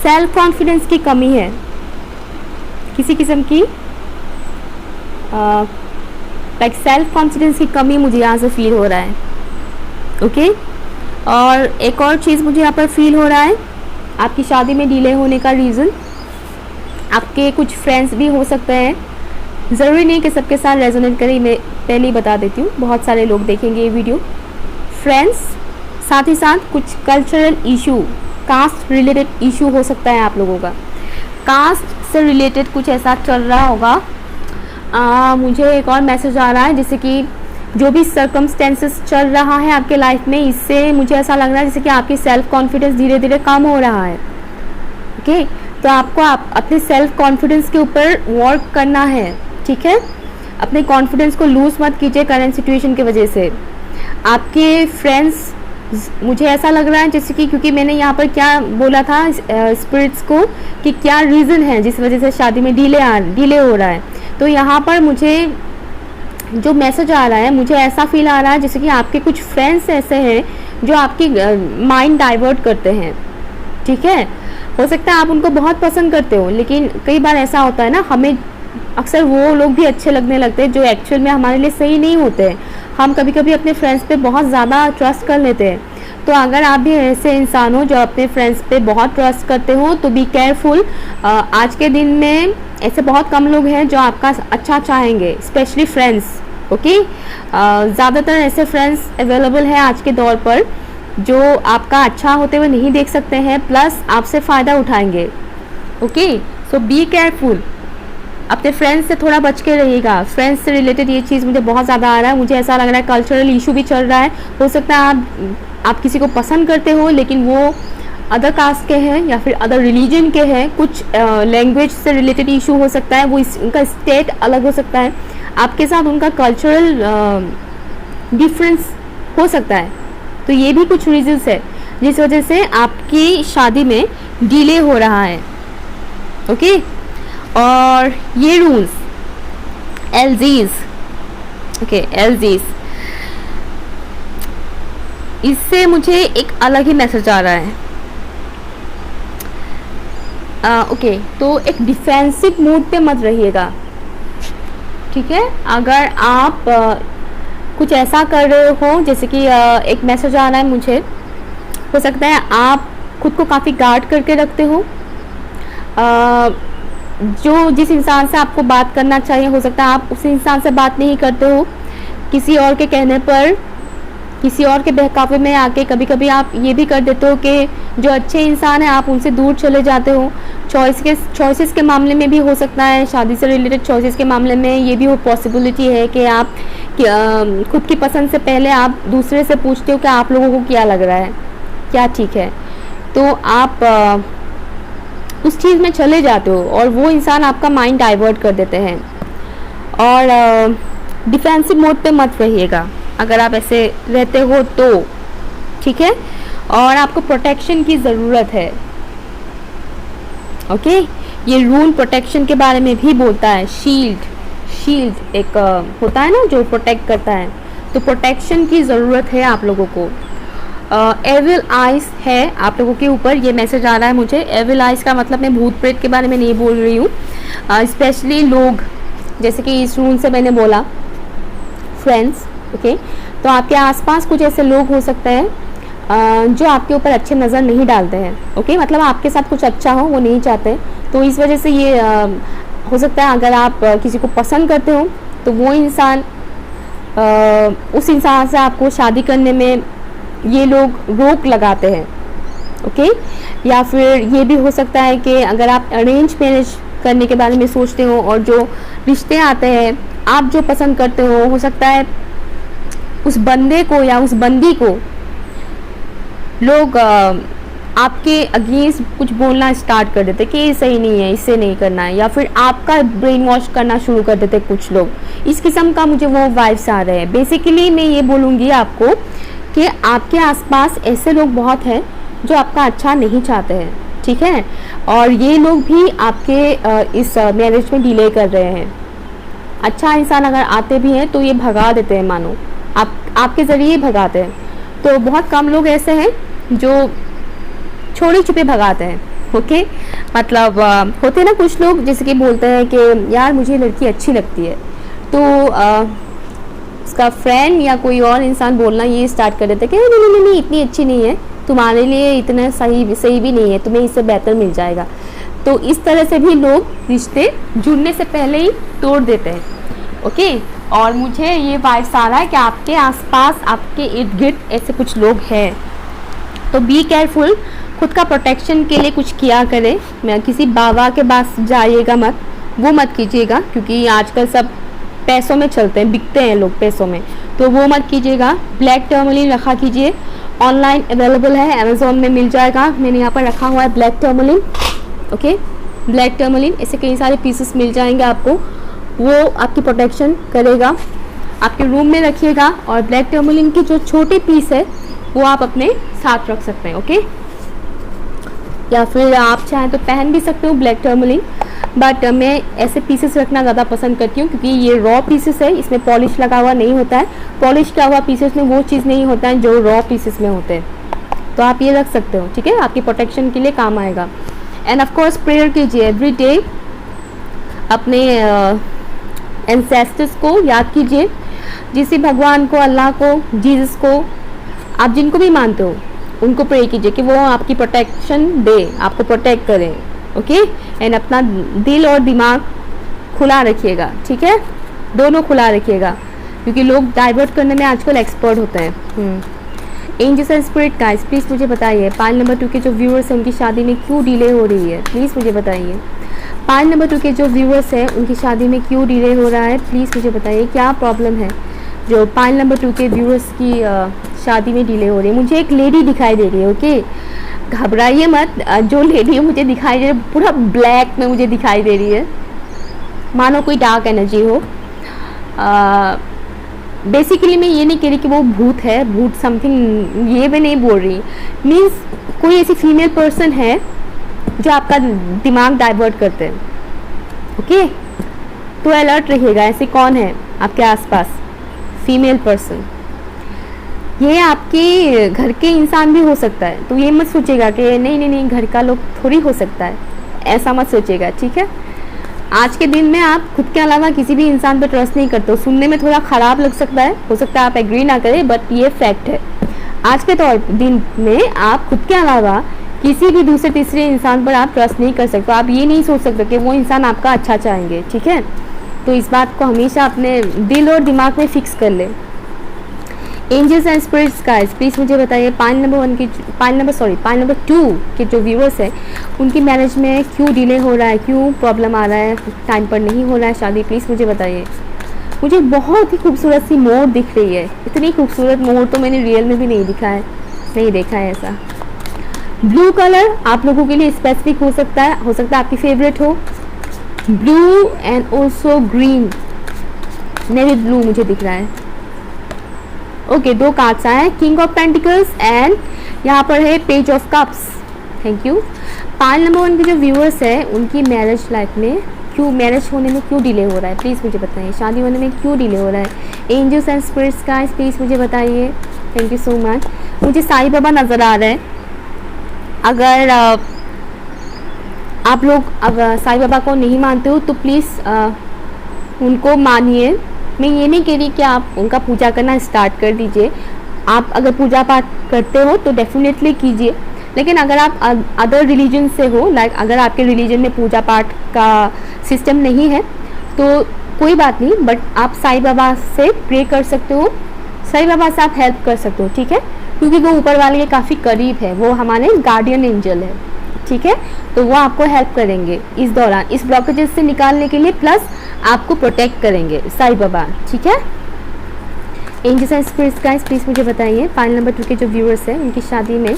[SPEAKER 1] सेल्फ कॉन्फिडेंस की कमी है, किसी किस्म की लाइक सेल्फ कॉन्फिडेंस की कमी मुझे यहाँ से फील हो रहा है. ओके, और एक और चीज़ मुझे यहाँ पर फील हो रहा है, आपकी शादी में डिले होने का रीज़न आपके कुछ फ्रेंड्स भी हो सकते हैं. ज़रूरी नहीं कि सबके साथ रेजोनेट करें, मैं पहले ही बता देती हूँ, बहुत सारे लोग देखेंगे ये वीडियो. फ्रेंड्स, साथ ही साथ कुछ cultural issue, caste related issue हो सकता है आप लोगों का. कास्ट से रिलेटेड कुछ ऐसा चल रहा होगा. मुझे एक और मैसेज आ रहा है, जैसे कि जो भी सर्कमस्टेंसेस चल रहा है आपके लाइफ में, इससे मुझे ऐसा लग रहा है जैसे कि आपकी सेल्फ कॉन्फिडेंस धीरे धीरे कम हो रहा है. ओके, तो आपको अपने सेल्फ कॉन्फिडेंस के ऊपर वर्क करना है. ठीक है, अपने कॉन्फिडेंस को लूज मत कीजिए करंट सिचुएशन की वजह से. आपके फ्रेंड्स मुझे ऐसा लग रहा है जैसे कि, क्योंकि मैंने यहाँ पर क्या बोला था स्पिरिट्स को कि क्या रीज़न है जिस वजह से शादी में डिले हो रहा है, तो यहाँ पर मुझे जो मैसेज आ रहा है, मुझे ऐसा फील आ रहा है जैसे कि आपके कुछ फ्रेंड्स ऐसे हैं जो आपकी माइंड डाइवर्ट करते हैं। ठीक है, हो सकता है आप उनको बहुत पसंद करते हो, लेकिन कई बार ऐसा होता है ना, हमें अक्सर वो लोग भी अच्छे लगने लगते हैं जो एक्चुअल में हमारे लिए सही नहीं होते हैं। हम कभी कभी अपने फ्रेंड्स पे बहुत ज़्यादा ट्रस्ट कर लेते हैं। तो अगर आप भी ऐसे इंसान हो जो अपने फ्रेंड्स पे बहुत ट्रस्ट करते हो तो बी केयरफुल। आज के दिन में ऐसे बहुत कम लोग हैं जो आपका अच्छा चाहेंगे, स्पेशली फ्रेंड्स। ओके, ज़्यादातर ऐसे फ्रेंड्स अवेलेबल हैं आज के दौर पर जो आपका अच्छा होते हुए नहीं देख सकते हैं, प्लस आपसे फ़ायदा उठाएंगे। ओके, सो बी केयरफुल, अपने फ्रेंड्स से थोड़ा बच के रहिएगा। फ्रेंड्स से रिलेटेड ये चीज़ मुझे बहुत ज़्यादा आ रहा है, मुझे ऐसा लग रहा है कल्चरल इशू भी चल रहा है। हो सकता है आप किसी को पसंद करते हो लेकिन वो अदर कास्ट के हैं या फिर अदर रिलीजन के हैं, कुछ लैंग्वेज से रिलेटेड इशू हो सकता है, वो उनका स्टेट अलग हो सकता है, आपके साथ उनका कल्चरल डिफरेंस हो सकता है। तो ये भी कुछ रीजंस है जिस वजह से आपकी शादी में डिले हो रहा है। ओके, और ये रूल्स एलजीज, ओके एलजीज, इससे मुझे एक अलग ही मैसेज आ रहा है। ओके, तो एक डिफेंसिव मूड पे मत रहिएगा। ठीक है, अगर आप कुछ ऐसा कर रहे हो, जैसे कि एक मैसेज आ रहा है मुझे, हो सकता है आप खुद को काफ़ी गार्ड करके रखते हो। जो जिस इंसान से आपको बात करना चाहिए, हो सकता है आप उस इंसान से बात नहीं करते हो, किसी और के कहने पर, किसी और के बहकावे में आके कभी कभी आप ये भी कर देते हो कि जो अच्छे इंसान है आप उनसे दूर चले जाते हो। चॉइसेस के मामले में भी हो सकता है, शादी से रिलेटेड चॉइसेस के मामले में ये भी वो पॉसिबिलिटी है कि आप खुद की पसंद से पहले आप दूसरे से पूछते हो कि आप लोगों को क्या लग रहा है, क्या ठीक है, तो आप उस चीज़ में चले जाते हो और वो इंसान आपका माइंड डाइवर्ट कर देते हैं। और डिफेंसिव मोड पे मत रहिएगा अगर आप ऐसे रहते हो तो। ठीक है, और आपको प्रोटेक्शन की ज़रूरत है। ओके, ये रूल प्रोटेक्शन के बारे में भी बोलता है। शील्ड एक होता है ना जो प्रोटेक्ट करता है, तो प्रोटेक्शन की ज़रूरत है आप लोगों को। एविल आइज है आप लोगों के ऊपर, ये मैसेज आ रहा है मुझे। एविल आइज का मतलब मैं भूत प्रेत के बारे में नहीं बोल रही हूँ, स्पेशली लोग, जैसे कि इस रूल से मैंने बोला फ्रेंड्स। ओके, तो आपके आसपास कुछ ऐसे लोग हो सकते हैं जो आपके ऊपर अच्छे नज़र नहीं डालते हैं। ओके, मतलब आपके साथ कुछ अच्छा हो वो नहीं चाहते, तो इस वजह से ये हो सकता है अगर आप किसी को पसंद करते हो तो वो इंसान उस इंसान से आपको शादी करने में ये लोग रोक लगाते हैं। ओके, या फिर ये भी हो सकता है कि अगर आप अरेंज मैरिज करने के बारे में सोचते हो और जो रिश्ते आते हैं आप जो पसंद करते हो सकता है उस बंदे को या उस बंदी को लोग आपके अगेंस्ट कुछ बोलना स्टार्ट कर देते कि ये सही नहीं है, इससे नहीं करना है, या फिर आपका ब्रेन वॉश करना शुरू कर देते कुछ लोग। इस किस्म का मुझे वो वाइब्स आ रहे हैं। बेसिकली मैं ये बोलूँगी आपको कि आपके आसपास ऐसे लोग बहुत हैं जो आपका अच्छा नहीं चाहते हैं। ठीक है, और ये लोग भी आपके इस मैरिज में डिले कर रहे हैं। अच्छा इंसान अगर आते भी हैं तो ये भगा देते हैं, मानो आपके ज़रिए भगाते हैं। तो बहुत कम लोग ऐसे हैं जो छोड़े छुपे भगाते हैं। ओके, मतलब होते हैं ना कुछ लोग जैसे कि बोलते हैं कि यार मुझे लड़की अच्छी लगती है, तो उसका फ्रेंड या कोई और इंसान बोलना ये स्टार्ट कर देता है कि नहीं इतनी अच्छी नहीं है, तुम्हारे लिए इतना सही भी नहीं है, तुम्हें इससे बेहतर मिल जाएगा। तो इस तरह से भी लोग रिश्ते जुड़ने से पहले ही तोड़ देते हैं। ओके, और मुझे ये वाइब्स आ रहा है कि आपके आसपास, आपके इर्द गिर्द ऐसे कुछ लोग हैं, तो बी केयरफुल। खुद का प्रोटेक्शन के लिए कुछ किया करें। मैं किसी बाबा के पास जाइएगा मत, वो मत कीजिएगा, क्योंकि आजकल सब पैसों में चलते हैं, बिकते हैं लोग पैसों में, तो वो मत कीजिएगा। ब्लैक टर्मलिन रखा कीजिए, ऑनलाइन अवेलेबल है, अमेज़ोन में मिल जाएगा। मैंने यहाँ पर रखा हुआ है black tourmaline. Okay, black tourmaline, ऐसे कई सारे पीसेस मिल जाएंगे आपको, वो आपकी प्रोटेक्शन करेगा। आपके रूम में रखिएगा। और ब्लैक टर्मलिन की जो छोटे पीस है वो आप अपने साथ रख सकते हैं। ओके, या फिर आप चाहें तो पहन भी सकते हो ब्लैक टर्मलिन, बट मैं ऐसे पीसेस रखना ज़्यादा पसंद करती हूँ क्योंकि ये रॉ पीसेस है, इसमें पॉलिश लगा हुआ नहीं होता है। पॉलिश किया हुआ पीसेस में वो चीज़ नहीं होता है जो रॉ पीसेस में होते हैं। तो आप ये रख सकते हो, ठीक है, आपकी प्रोटेक्शन के लिए काम आएगा। एंड ऑफ कोर्स प्रेयर कीजिए एवरी डे, अपने एंसेस्टर्स को याद कीजिए, जिसे भगवान को, अल्लाह को, जीसस को, आप जिनको भी मानते हो उनको प्रे कीजिए कि वो आपकी प्रोटेक्शन दे, आपको प्रोटेक्ट करें। ओके, एंड अपना दिल और दिमाग खुला रखिएगा, ठीक है, दोनों खुला रखिएगा क्योंकि लोग डाइवर्ट करने में आजकल एक्सपर्ट होते हैं। Angels and spirit guides, please मुझे बताइए पाइल नंबर 2 के जो व्यूअर्स हैं उनकी शादी में क्यों डिले हो रही है, प्लीज़ मुझे बताइए। पाइल नंबर 2 के जो व्यूअर्स हैं उनकी शादी में क्यों डिले हो रहा है, प्लीज़ मुझे बताइए क्या प्रॉब्लम है जो पाइल नंबर 2 के व्यूअर्स की शादी में डिले हो रही है। मुझे एक लेडी दिखाई दे रही है, ओके, घबराइए मत, जो लेडी मुझे दिखाई दे रही है पूरा ब्लैक में मुझे दिखाई दे रही है, मानो कोई डार्क एनर्जी हो। बेसिकली मैं ये नहीं कह रही कि वो भूत है, भूत समथिंग ये मैं नहीं बोल रही, मीन्स कोई ऐसी फीमेल पर्सन है जो आपका दिमाग डाइवर्ट करते हैं। ओके, तो अलर्ट रहिएगा, ऐसे कौन है आपके आसपास फीमेल पर्सन। ये आपके घर के इंसान भी हो सकता है, तो ये मत सोचेगा कि नहीं नहीं नहीं घर का लोग थोड़ी हो सकता है, ऐसा मत सोचेगा, ठीक है। आज के दिन में आप खुद के अलावा किसी भी इंसान पर ट्रस्ट नहीं करते हो। सुनने में थोड़ा ख़राब लग सकता है, हो सकता है आप एग्री ना करें, बट ये फैक्ट है। आज के दिन में आप खुद के अलावा किसी भी दूसरे तीसरे इंसान पर आप ट्रस्ट नहीं कर सकते। आप ये नहीं सोच सकते कि वो इंसान आपका अच्छा चाहेंगे, ठीक है। तो इस बात को हमेशा अपने दिल और दिमाग में फिक्स कर ले। Angels and spirits guides, please मुझे बताइए पाइल नंबर 2 के जो व्यूअर्स हैं उनकी मैरिज में क्यों डिले हो रहा है, क्यों प्रॉब्लम आ रहा है, टाइम पर नहीं हो रहा है शादी, प्लीज़ मुझे बताइए। मुझे बहुत ही खूबसूरत सी मोर दिख रही है, इतनी खूबसूरत मोर तो मैंने रियल में भी नहीं देखा है ऐसा। ब्लू कलर आप लोगों के लिए स्पेसिफिक हो सकता है आपकी फेवरेट हो। Blue and also green, navy blue मुझे दिख रहा है। ओके, 2 कार्ड्स आए हैं, किंग ऑफ पेंटिकल्स एंड यहाँ पर है page of cups. Thank you. Pile number 1 के जो व्यूअर्स हैं उनकी मैरिज लाइफ में मैरिज होने में क्यों डिले हो रहा है, प्लीज़ मुझे बताइए। शादी होने में क्यों डिले हो रहा है। Angels and spirits guides, please मुझे बताइए। Thank you so much. मुझे साईं बाबा नज़र आ रहे हैं। अगर आप लोग अगर साईं बाबा को नहीं मानते हो तो प्लीज़ उनको मानिए। मैं ये नहीं कह रही कि आप उनका पूजा करना स्टार्ट कर दीजिए। आप अगर पूजा पाठ करते हो तो डेफिनेटली कीजिए, लेकिन अगर आप अदर रिलीजन से हो, लाइक अगर आपके रिलीजन में पूजा पाठ का सिस्टम नहीं है तो कोई बात नहीं, बट आप साईं बाबा से प्रे कर सकते हो, साईं बाबा से आप हेल्प कर सकते हो, ठीक है, क्योंकि वो ऊपर वाले के काफ़ी करीब है, वो हमारे गार्डियन एंजल है, ठीक है। तो वो आपको हेल्प करेंगे इस दौरान, इस ब्लॉकेजेस से निकालने के लिए, प्लस आपको प्रोटेक्ट करेंगे साईं बाबा, ठीक है। Angels and spirits guides, please मुझे बताइए पाइल नंबर 2 के जो व्यूअर्स हैं उनकी शादी में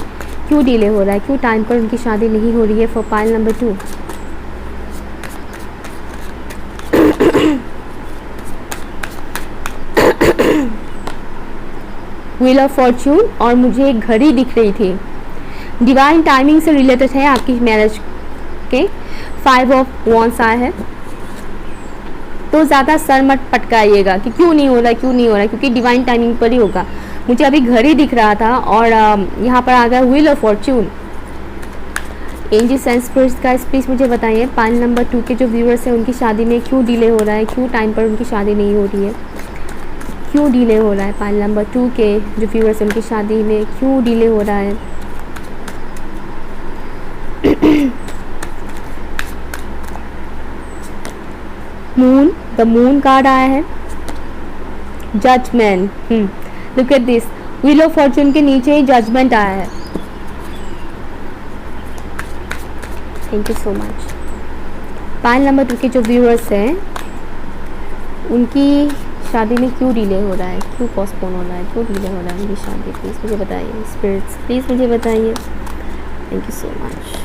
[SPEAKER 1] क्यों डिले हो रहा है, क्यों टाइम पर उनकी शादी नहीं हो रही है for pile number 2। Wheel of Fortune और मुझे एक घड़ी दिख रही थी, डिवाइन टाइमिंग से रिलेटेड है आपकी मैरिज के। 5 ऑफ वॉन्ड्स आया है, तो ज़्यादा सर मत पटकाइएगा कि क्यों नहीं हो रहा है, क्योंकि डिवाइन टाइमिंग पर ही होगा। मुझे अभी घड़ी दिख रहा था और यहाँ पर आ गया wheel of fortune. Angels and spirits guides, please मुझे बताइए पाइल नंबर 2 के जो व्यूअर्स हैं उनकी शादी में क्यों डिले हो रहा है, क्यों टाइम पर उनकी शादी नहीं हो रही है, क्यों डिले हो रहा है। पाइल नंबर 2 के जो व्यूअर्स हैं उनकी शादी में क्यों डिले हो रहा है। मून, द मून कार्ड आया है, judgement. Look at this, wheel of fortune के नीचे ही जजमेंट आया है। Thank you so much. Pile number 2 के जो व्यूअर्स हैं उनकी शादी में क्यों डिले हो रहा है, क्यों पोस्टपोन हो रहा है, क्यों डिले हो रहा है उनकी शादी, प्लीज़ मुझे बताइए। स्पिरिट्स प्लीज़ मुझे बताइए। Thank you so much.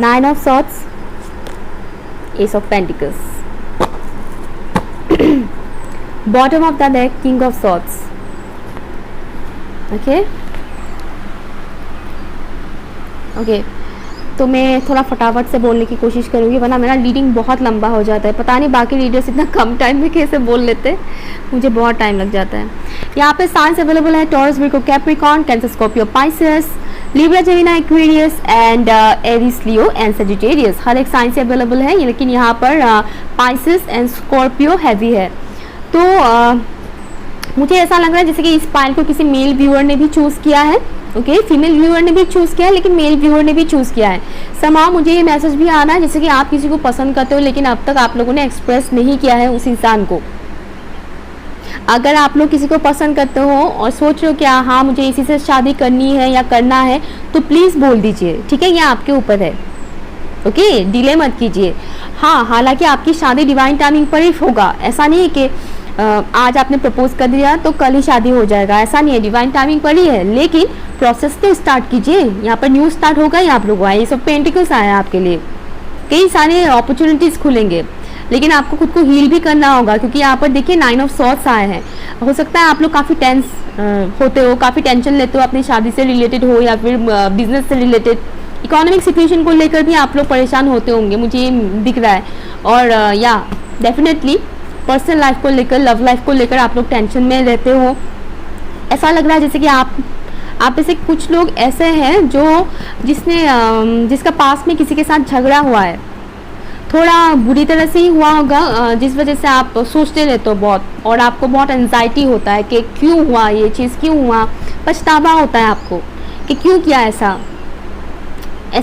[SPEAKER 1] 9 of swords, S of pentacles, bottom of the deck, king of swords, okay okay. तो मैं थोड़ा फटाफट से बोलने की कोशिश करूँगी, वरना मेरा रीडिंग बहुत लंबा हो जाता है। पता नहीं बाकी रीडर्स इतना कम टाइम में कैसे बोल लेते, मुझे बहुत टाइम लग जाता है। यहाँ पे साइंस अवेलेबल है Taurus, Virgo, Capricorn, Cancer, Scorpio, Pisces, Libra, Gemini, Aquarius and Aries, Leo and Sagittarius. हर एक साइंस से अवेलेबल है, लेकिन यहाँ पर पाइसेस एंड स्कॉर्पियो हैवी है। तो मुझे ऐसा लग रहा है जैसे कि इस पाइल को किसी मेल व्यूअर ने भी चूज़ किया है। ओके, फीमेल व्यूअर ने भी चूज़ किया है, लेकिन मेल व्यूअर ने भी चूज़ किया है। समाव मुझे ये मैसेज भी आ रहा है जैसे कि आप किसी को पसंद करते हो, लेकिन अब तक आप लोगों ने एक्सप्रेस नहीं किया है उस इंसान को। अगर आप लोग किसी को पसंद करते हो और सोच रहे हो कि हाँ मुझे इसी से शादी करनी है या करना है, तो प्लीज़ बोल दीजिए, ठीक है? ये आपके ऊपर है। ओके, डिले मत कीजिए। हाँ, हालांकि आपकी शादी डिवाइन टाइमिंग पर ही होगा। ऐसा नहीं है कि आज आपने प्रपोज कर दिया तो कल ही शादी हो जाएगा, ऐसा नहीं है। डिवाइन टाइमिंग पर ही है, लेकिन प्रोसेस तो स्टार्ट कीजिए। यहाँ पर न्यू स्टार्ट होगा ही आप लोगों का। ये सब पेंटिकल्स आया है आपके लिए, कई सारे अपॉर्चुनिटीज़ खुलेंगे, लेकिन आपको खुद को हील भी करना होगा, क्योंकि यहाँ पर देखिए 9 ऑफ सॉर्ड्स आए हैं। हो सकता है आप लोग काफ़ी टेंस होते हो, काफ़ी टेंशन लेते हो, अपनी शादी से रिलेटेड हो या फिर बिजनेस से रिलेटेड, इकोनॉमिक सिचुएशन को लेकर भी आप लोग परेशान होते होंगे, मुझे ये दिख रहा है। और या डेफिनेटली पर्सनल लाइफ को लेकर, लव लाइफ को लेकर आप लोग टेंशन में रहते हो। ऐसा लग रहा है जैसे कि आप में से कुछ लोग ऐसे हैं जो जिसका पास में किसी के साथ झगड़ा हुआ है, थोड़ा बुरी तरह से ही हुआ होगा, जिस वजह से आप सोचते रहते हो बहुत, और आपको बहुत एंजाइटी होता है कि क्यों हुआ ये चीज़, क्यों हुआ। पछतावा होता है आपको कि क्यों किया ऐसा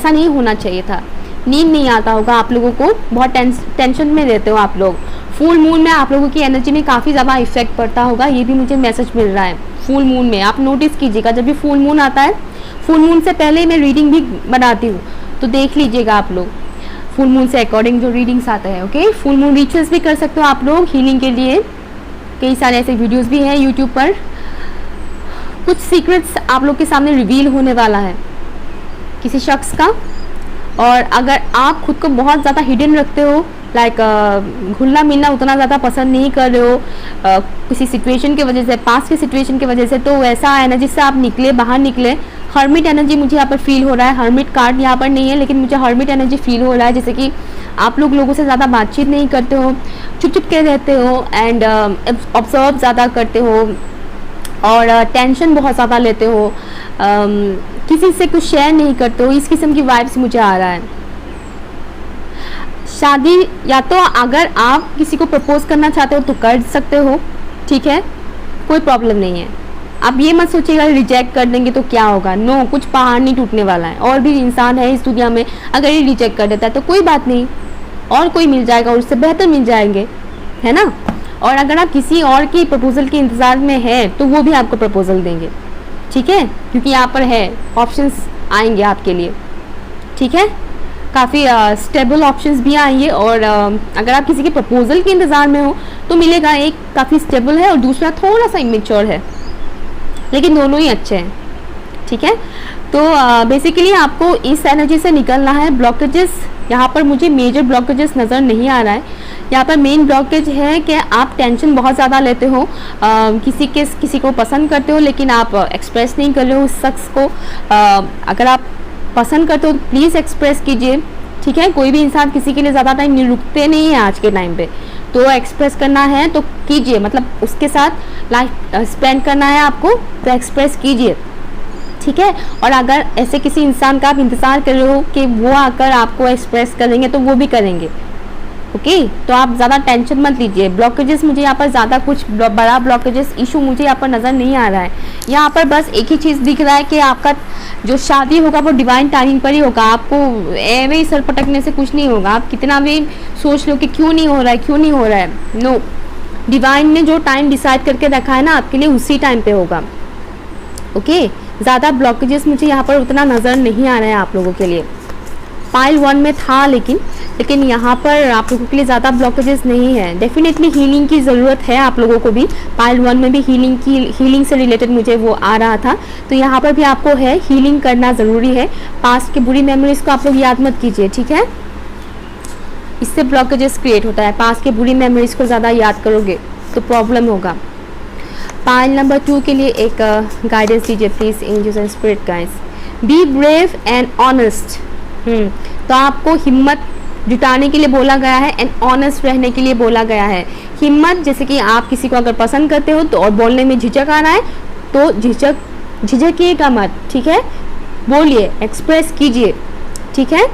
[SPEAKER 1] नहीं होना चाहिए था। नींद नहीं आता होगा आप लोगों को, बहुत टेंशन में रहते हो आप लोग। फुल मून में आप लोगों की एनर्जी में काफ़ी ज़्यादा इफेक्ट पड़ता होगा, ये भी मुझे मैसेज मिल रहा है। फुल मून में आप नोटिस कीजिएगा, जब भी फुल मून आता है, फुल मून से पहले मैं रीडिंग भी बनाती हूँ, तो देख लीजिएगा आप लोग फुल मून से अकॉर्डिंग जो रीडिंग्स आते हैं। ओके, फुल मून रिचुअल्स भी कर सकते हो आप लोग हीलिंग के लिए। कई सारे ऐसे वीडियोस भी हैं यूट्यूब पर। कुछ सीक्रेट्स आप लोग के सामने रिवील होने वाला है किसी शख्स का, और अगर आप खुद को बहुत ज़्यादा हिडन रखते हो, लाइक घुलना मिलना उतना ज़्यादा पसंद नहीं कर रहे हो किसी सिचुएशन की वजह से, पास्ट की सिचुएशन की वजह से, तो वैसा एनर्जी से आप बाहर निकले। हर्मिट एनर्जी मुझे यहाँ पर फील हो रहा है। हर्मिट कार्ड यहाँ पर नहीं है, लेकिन मुझे हर्मिट एनर्जी फील हो रहा है, जैसे कि आप लोगों से ज़्यादा बातचीत नहीं करते हो, चुप के रहते हो, एंड ऑब्जर्व ज़्यादा करते हो, और टेंशन बहुत ज़्यादा लेते हो, किसी से कुछ शेयर नहीं करते हो। इस किस्म की वाइब्स मुझे आ रहा है। शादी या तो अगर आप किसी को प्रपोज करना चाहते हो तो कर सकते हो, ठीक है, कोई प्रॉब्लम नहीं है। आप ये मत सोचिएगा रिजेक्ट कर देंगे तो क्या होगा। नो, कुछ पहाड़ नहीं टूटने वाला है। और भी इंसान है इस दुनिया में, अगर ये रिजेक्ट कर देता है तो कोई बात नहीं, और कोई मिल जाएगा, उससे बेहतर मिल जाएंगे, है ना। और अगर आप किसी और की प्रपोजल के इंतज़ार में है तो वो भी आपको प्रपोजल देंगे, ठीक है, क्योंकि यहाँ पर है ऑप्शंस आएंगे आपके लिए, ठीक है। काफ़ी स्टेबल ऑप्शंस भी आएंगे, और अगर आप किसी के प्रपोजल के इंतज़ार में हो तो मिलेगा। एक काफ़ी स्टेबल है और दूसरा थोड़ा सा इमेच्योर है, लेकिन दोनों ही अच्छे हैं, ठीक है। तो बेसिकली आपको इस एनर्जी से निकलना है। ब्लॉकेजेस यहाँ पर मुझे मेजर ब्लॉकेजेस नज़र नहीं आ रहा है। यहाँ पर मेन ब्लॉकेज है कि आप टेंशन बहुत ज़्यादा लेते हो, किसी को पसंद करते हो, लेकिन आप एक्सप्रेस नहीं कर रहे हो उस शख्स को। अगर आप पसंद करते हो तो प्लीज़ एक्सप्रेस कीजिए, ठीक है। कोई भी इंसान किसी के लिए ज़्यादा टाइम नहीं रुकते नहीं है आज के टाइम पे, तो एक्सप्रेस करना है तो कीजिए, मतलब उसके साथ लाइफ स्पेंड करना है आपको, तो एक्सप्रेस कीजिए, ठीक है। और अगर ऐसे किसी इंसान का आप इंतज़ार कर रहे हो कि वो आकर आपको एक्सप्रेस करेंगे तो वो भी करेंगे, ओके। तो आप ज़्यादा टेंशन मत लीजिए। ब्लॉकेजेस मुझे यहाँ पर ज़्यादा कुछ बड़ा ब्लॉकेजेस इशू मुझे यहाँ पर नज़र नहीं आ रहा है। यहाँ पर बस एक ही चीज़ दिख रहा है कि आपका जो शादी होगा वो डिवाइन टाइमिंग पर ही होगा। आपको एवे ही सर पटकने से कुछ नहीं होगा। आप कितना भी सोच लो कि क्यों नहीं हो रहा है, क्यों नहीं हो रहा है, नो, डिवाइन ने जो टाइम डिसाइड करके रखा है ना आपके लिए, उसी टाइम पे होगा, ओके। ज़्यादा ब्लॉकेजेस मुझे यहाँ पर उतना नज़र नहीं आ रहा है आप लोगों के लिए। पाइल 1 में था, लेकिन यहाँ पर आप लोगों के लिए ज़्यादा ब्लॉकेजेस नहीं है। डेफिनेटली हीलिंग की ज़रूरत है आप लोगों को भी। पाइल 1 में भी हीलिंग से रिलेटेड मुझे वो आ रहा था, तो यहाँ पर भी आपको है हीलिंग करना ज़रूरी है। पास्ट की बुरी मेमोरीज को आप लोग याद मत कीजिए, ठीक है, इससे ब्लॉकेजेस क्रिएट होता है। पास्ट की बुरी मेमोरीज को ज़्यादा याद करोगे तो प्रॉब्लम होगा। पाइल नंबर 2 के लिए एक गाइडेंस दीजिए please angels and spirit guides. Be brave and honest. तो आपको हिम्मत जुटाने के लिए बोला गया है एंड ऑनेस्ट रहने के लिए बोला गया है। हिम्मत, जैसे कि आप किसी को अगर पसंद करते हो तो और बोलने में झिझक आ रहा है तो झिझकिएगा मत, ठीक है, बोलिए, एक्सप्रेस कीजिए, ठीक है।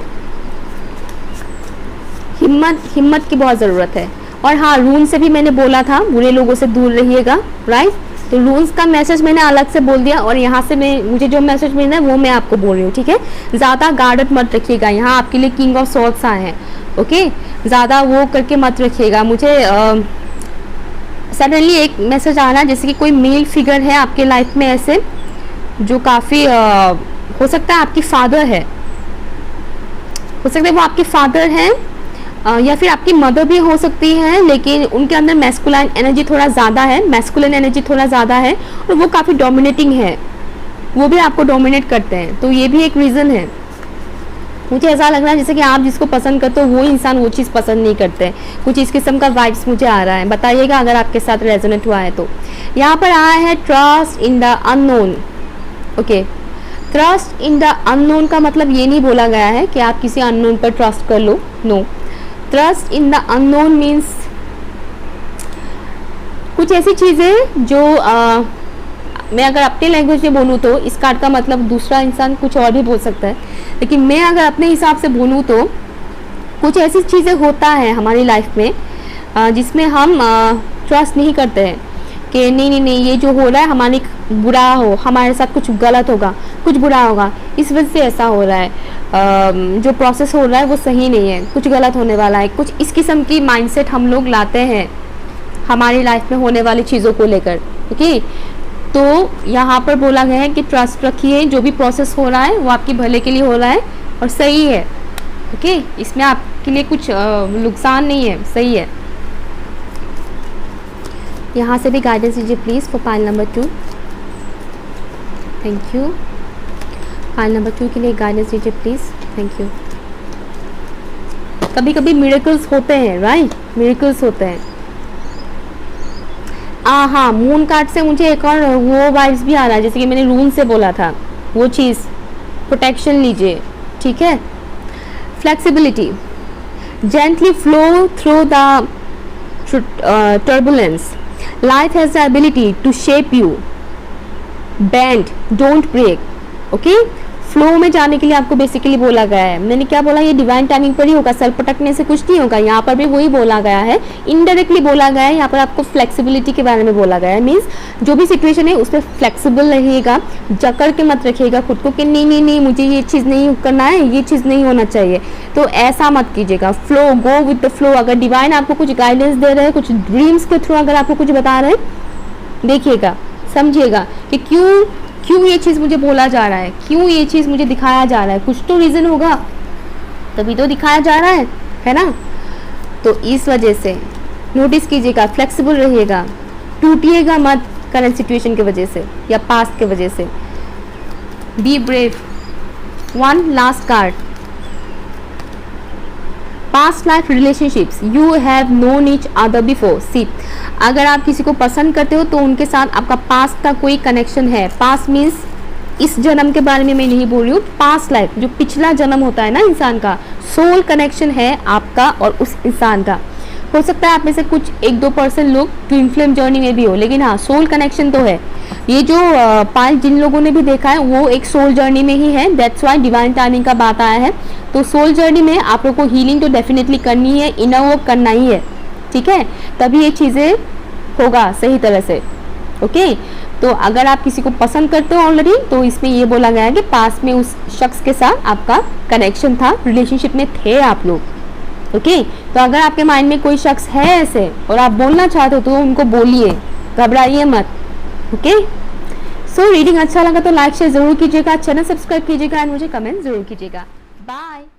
[SPEAKER 1] हिम्मत की बहुत ज़रूरत है। और हाँ, रून से भी मैंने बोला था बुरे लोगों से दूर रहिएगा, राइट। तो रून्स का मैसेज मैंने अलग से बोल दिया और यहाँ से मुझे जो मैसेज मिल रहा है वो मैं आपको बोल रही हूँ, ठीक है। ज़्यादा गार्डड मत रखिएगा। यहाँ आपके लिए किंग ऑफ सॉर्ड्स आए हैं, ओके। ज़्यादा वो करके मत रखिएगा। मुझे सडनली एक मैसेज आ रहा है जैसे कि कोई मेल फिगर है आपके लाइफ में ऐसे, जो काफ़ी हो सकता है आपकी फादर है, हो सकता है वो आपके फादर हैं या फिर आपकी मदर भी हो सकती है, लेकिन उनके अंदर मैस्कुलाइन एनर्जी थोड़ा ज़्यादा है, मैस्कुलिन एनर्जी थोड़ा ज़्यादा है और वो काफ़ी डोमिनेटिंग है, वो भी आपको डोमिनेट करते हैं। तो ये भी एक रीज़न है। मुझे ऐसा लग रहा है जैसे कि आप जिसको पसंद करते हो वो इंसान वो चीज़ पसंद नहीं करते, कुछ इस किस्म का वाइब्स मुझे आ रहा है। बताइएगा अगर आपके साथ रेजोनेट हुआ है तो। यहाँ पर आया है trust in the unknown, okay. Trust in the unknown का मतलब ये नहीं बोला गया है कि आप किसी अननोन पर ट्रस्ट कर लो, no. Trust in the unknown means कुछ ऐसी चीज़ें जो मैं अगर अपने लैंग्वेज में बोलूँ तो इस कार्ड का मतलब दूसरा इंसान कुछ और भी बोल सकता है, लेकिन मैं अगर अपने हिसाब से बोलूँ तो कुछ ऐसी चीज़ें होता है हमारी लाइफ में जिसमें हम ट्रस्ट नहीं करते हैं कि नहीं ये जो हो रहा है हमारे बुरा हो, हमारे साथ कुछ गलत होगा, कुछ बुरा होगा, इस वजह से ऐसा हो रहा है, जो प्रोसेस हो रहा है वो सही नहीं है, कुछ गलत होने वाला है, कुछ इस किस्म की माइंडसेट हम लोग लाते हैं हमारी लाइफ में होने वाली चीज़ों को लेकर, ओके। तो यहाँ पर बोला गया है कि ट्रस्ट रखिए, जो भी प्रोसेस हो रहा है वो आपके भले के लिए हो रहा है और सही है, ओके। इसमें आपके लिए कुछ नुकसान नहीं है, सही है। यहाँ से भी गाइडेंस दीजिए please for pile number 2, thank you. Pile number 2 के लिए गाइडेंस दीजिए प्लीज़, थैंक यू। कभी कभी मिरेकल्स होते हैं, राइट, मिरेकल्स होते हैं। हाँ, मून कार्ड से मुझे एक और वो वाइब्स भी आ रहा है जैसे कि मैंने रून से बोला था, वो चीज़, प्रोटेक्शन लीजिए, ठीक है। Flexibility, gently flow through the turbulence. Life has the ability to shape you, bend, don't break, okay. Flow में जाने के लिए आपको बेसिकली बोला गया है। मैंने क्या बोला, ये डिवाइन टाइमिंग पर ही होगा, सर पटकने से कुछ नहीं होगा। यहाँ पर भी वही बोला गया है, इनडायरेक्टली बोला गया है। यहाँ पर आपको फ्लेक्सिबिलिटी के बारे में बोला गया है, मीन्स जो भी सिचुएशन है उसमें फ्लेक्सिबल रहिएगा, जकड़ के मत रखिएगा खुद को कि नहीं मुझे ये चीज़ नहीं करना है, ये चीज़ नहीं होना चाहिए, तो ऐसा मत कीजिएगा। Flow, go with the flow. अगर डिवाइन आपको कुछ गाइडेंस दे रहे हैं, कुछ ड्रीम्स के थ्रू अगर आपको कुछ बता रहे हैं, देखिएगा, समझिएगा कि क्यों ये चीज़ मुझे बोला जा रहा है, क्यों ये चीज़ मुझे दिखाया जा रहा है, कुछ तो रीज़न होगा तभी तो दिखाया जा रहा है ना। तो इस वजह से नोटिस कीजिएगा, फ्लेक्सिबल रहिएगा, टूटिएगा मत करंट सिचुएशन की वजह से या पास्ट के वजह से। Be brave. One last card, past life relationships, you have known each other before. See, अगर आप किसी को पसंद करते हो तो उनके साथ आपका पास्ट का कोई कनेक्शन है। पास्ट मीन्स इस जन्म के बारे में मैं नहीं बोल रही हूँ, पास्ट लाइफ, जो पिछला जन्म होता है ना इंसान का, सोल कनेक्शन है आपका और उस इंसान का। हो सकता है आप में से कुछ 1-2% लोग ट्विन फ्लेम जर्नी में भी हो, लेकिन हाँ, सोल कनेक्शन तो है। ये जो पाइल जिन लोगों ने भी देखा है वो एक सोल जर्नी में ही है, दैट्स वाई डिवाइन टाइमिंग का बात आया है। तो सोल जर्नी में आप लोग को हीलिंग तो डेफिनेटली करनी है, इनर वर्क करना ही है, ठीक है, तभी ये चीज़ें होगा सही तरह से, ओके। तो अगर आप किसी को पसंद करते हो ऑलरेडी, तो इसमें ये बोला गया है कि पास में उस शख्स के साथ आपका कनेक्शन था, रिलेशनशिप में थे आप लोग, ओके। तो अगर आपके माइंड में कोई शख्स है ऐसे और आप बोलना चाहते हो तो उनको बोलिए, घबराइए मत, ओके। सो रीडिंग अच्छा लगा तो लाइक शेयर जरूर कीजिएगा, चैनल सब्सक्राइब कीजिएगा एंड मुझे कमेंट जरूर कीजिएगा। बाय।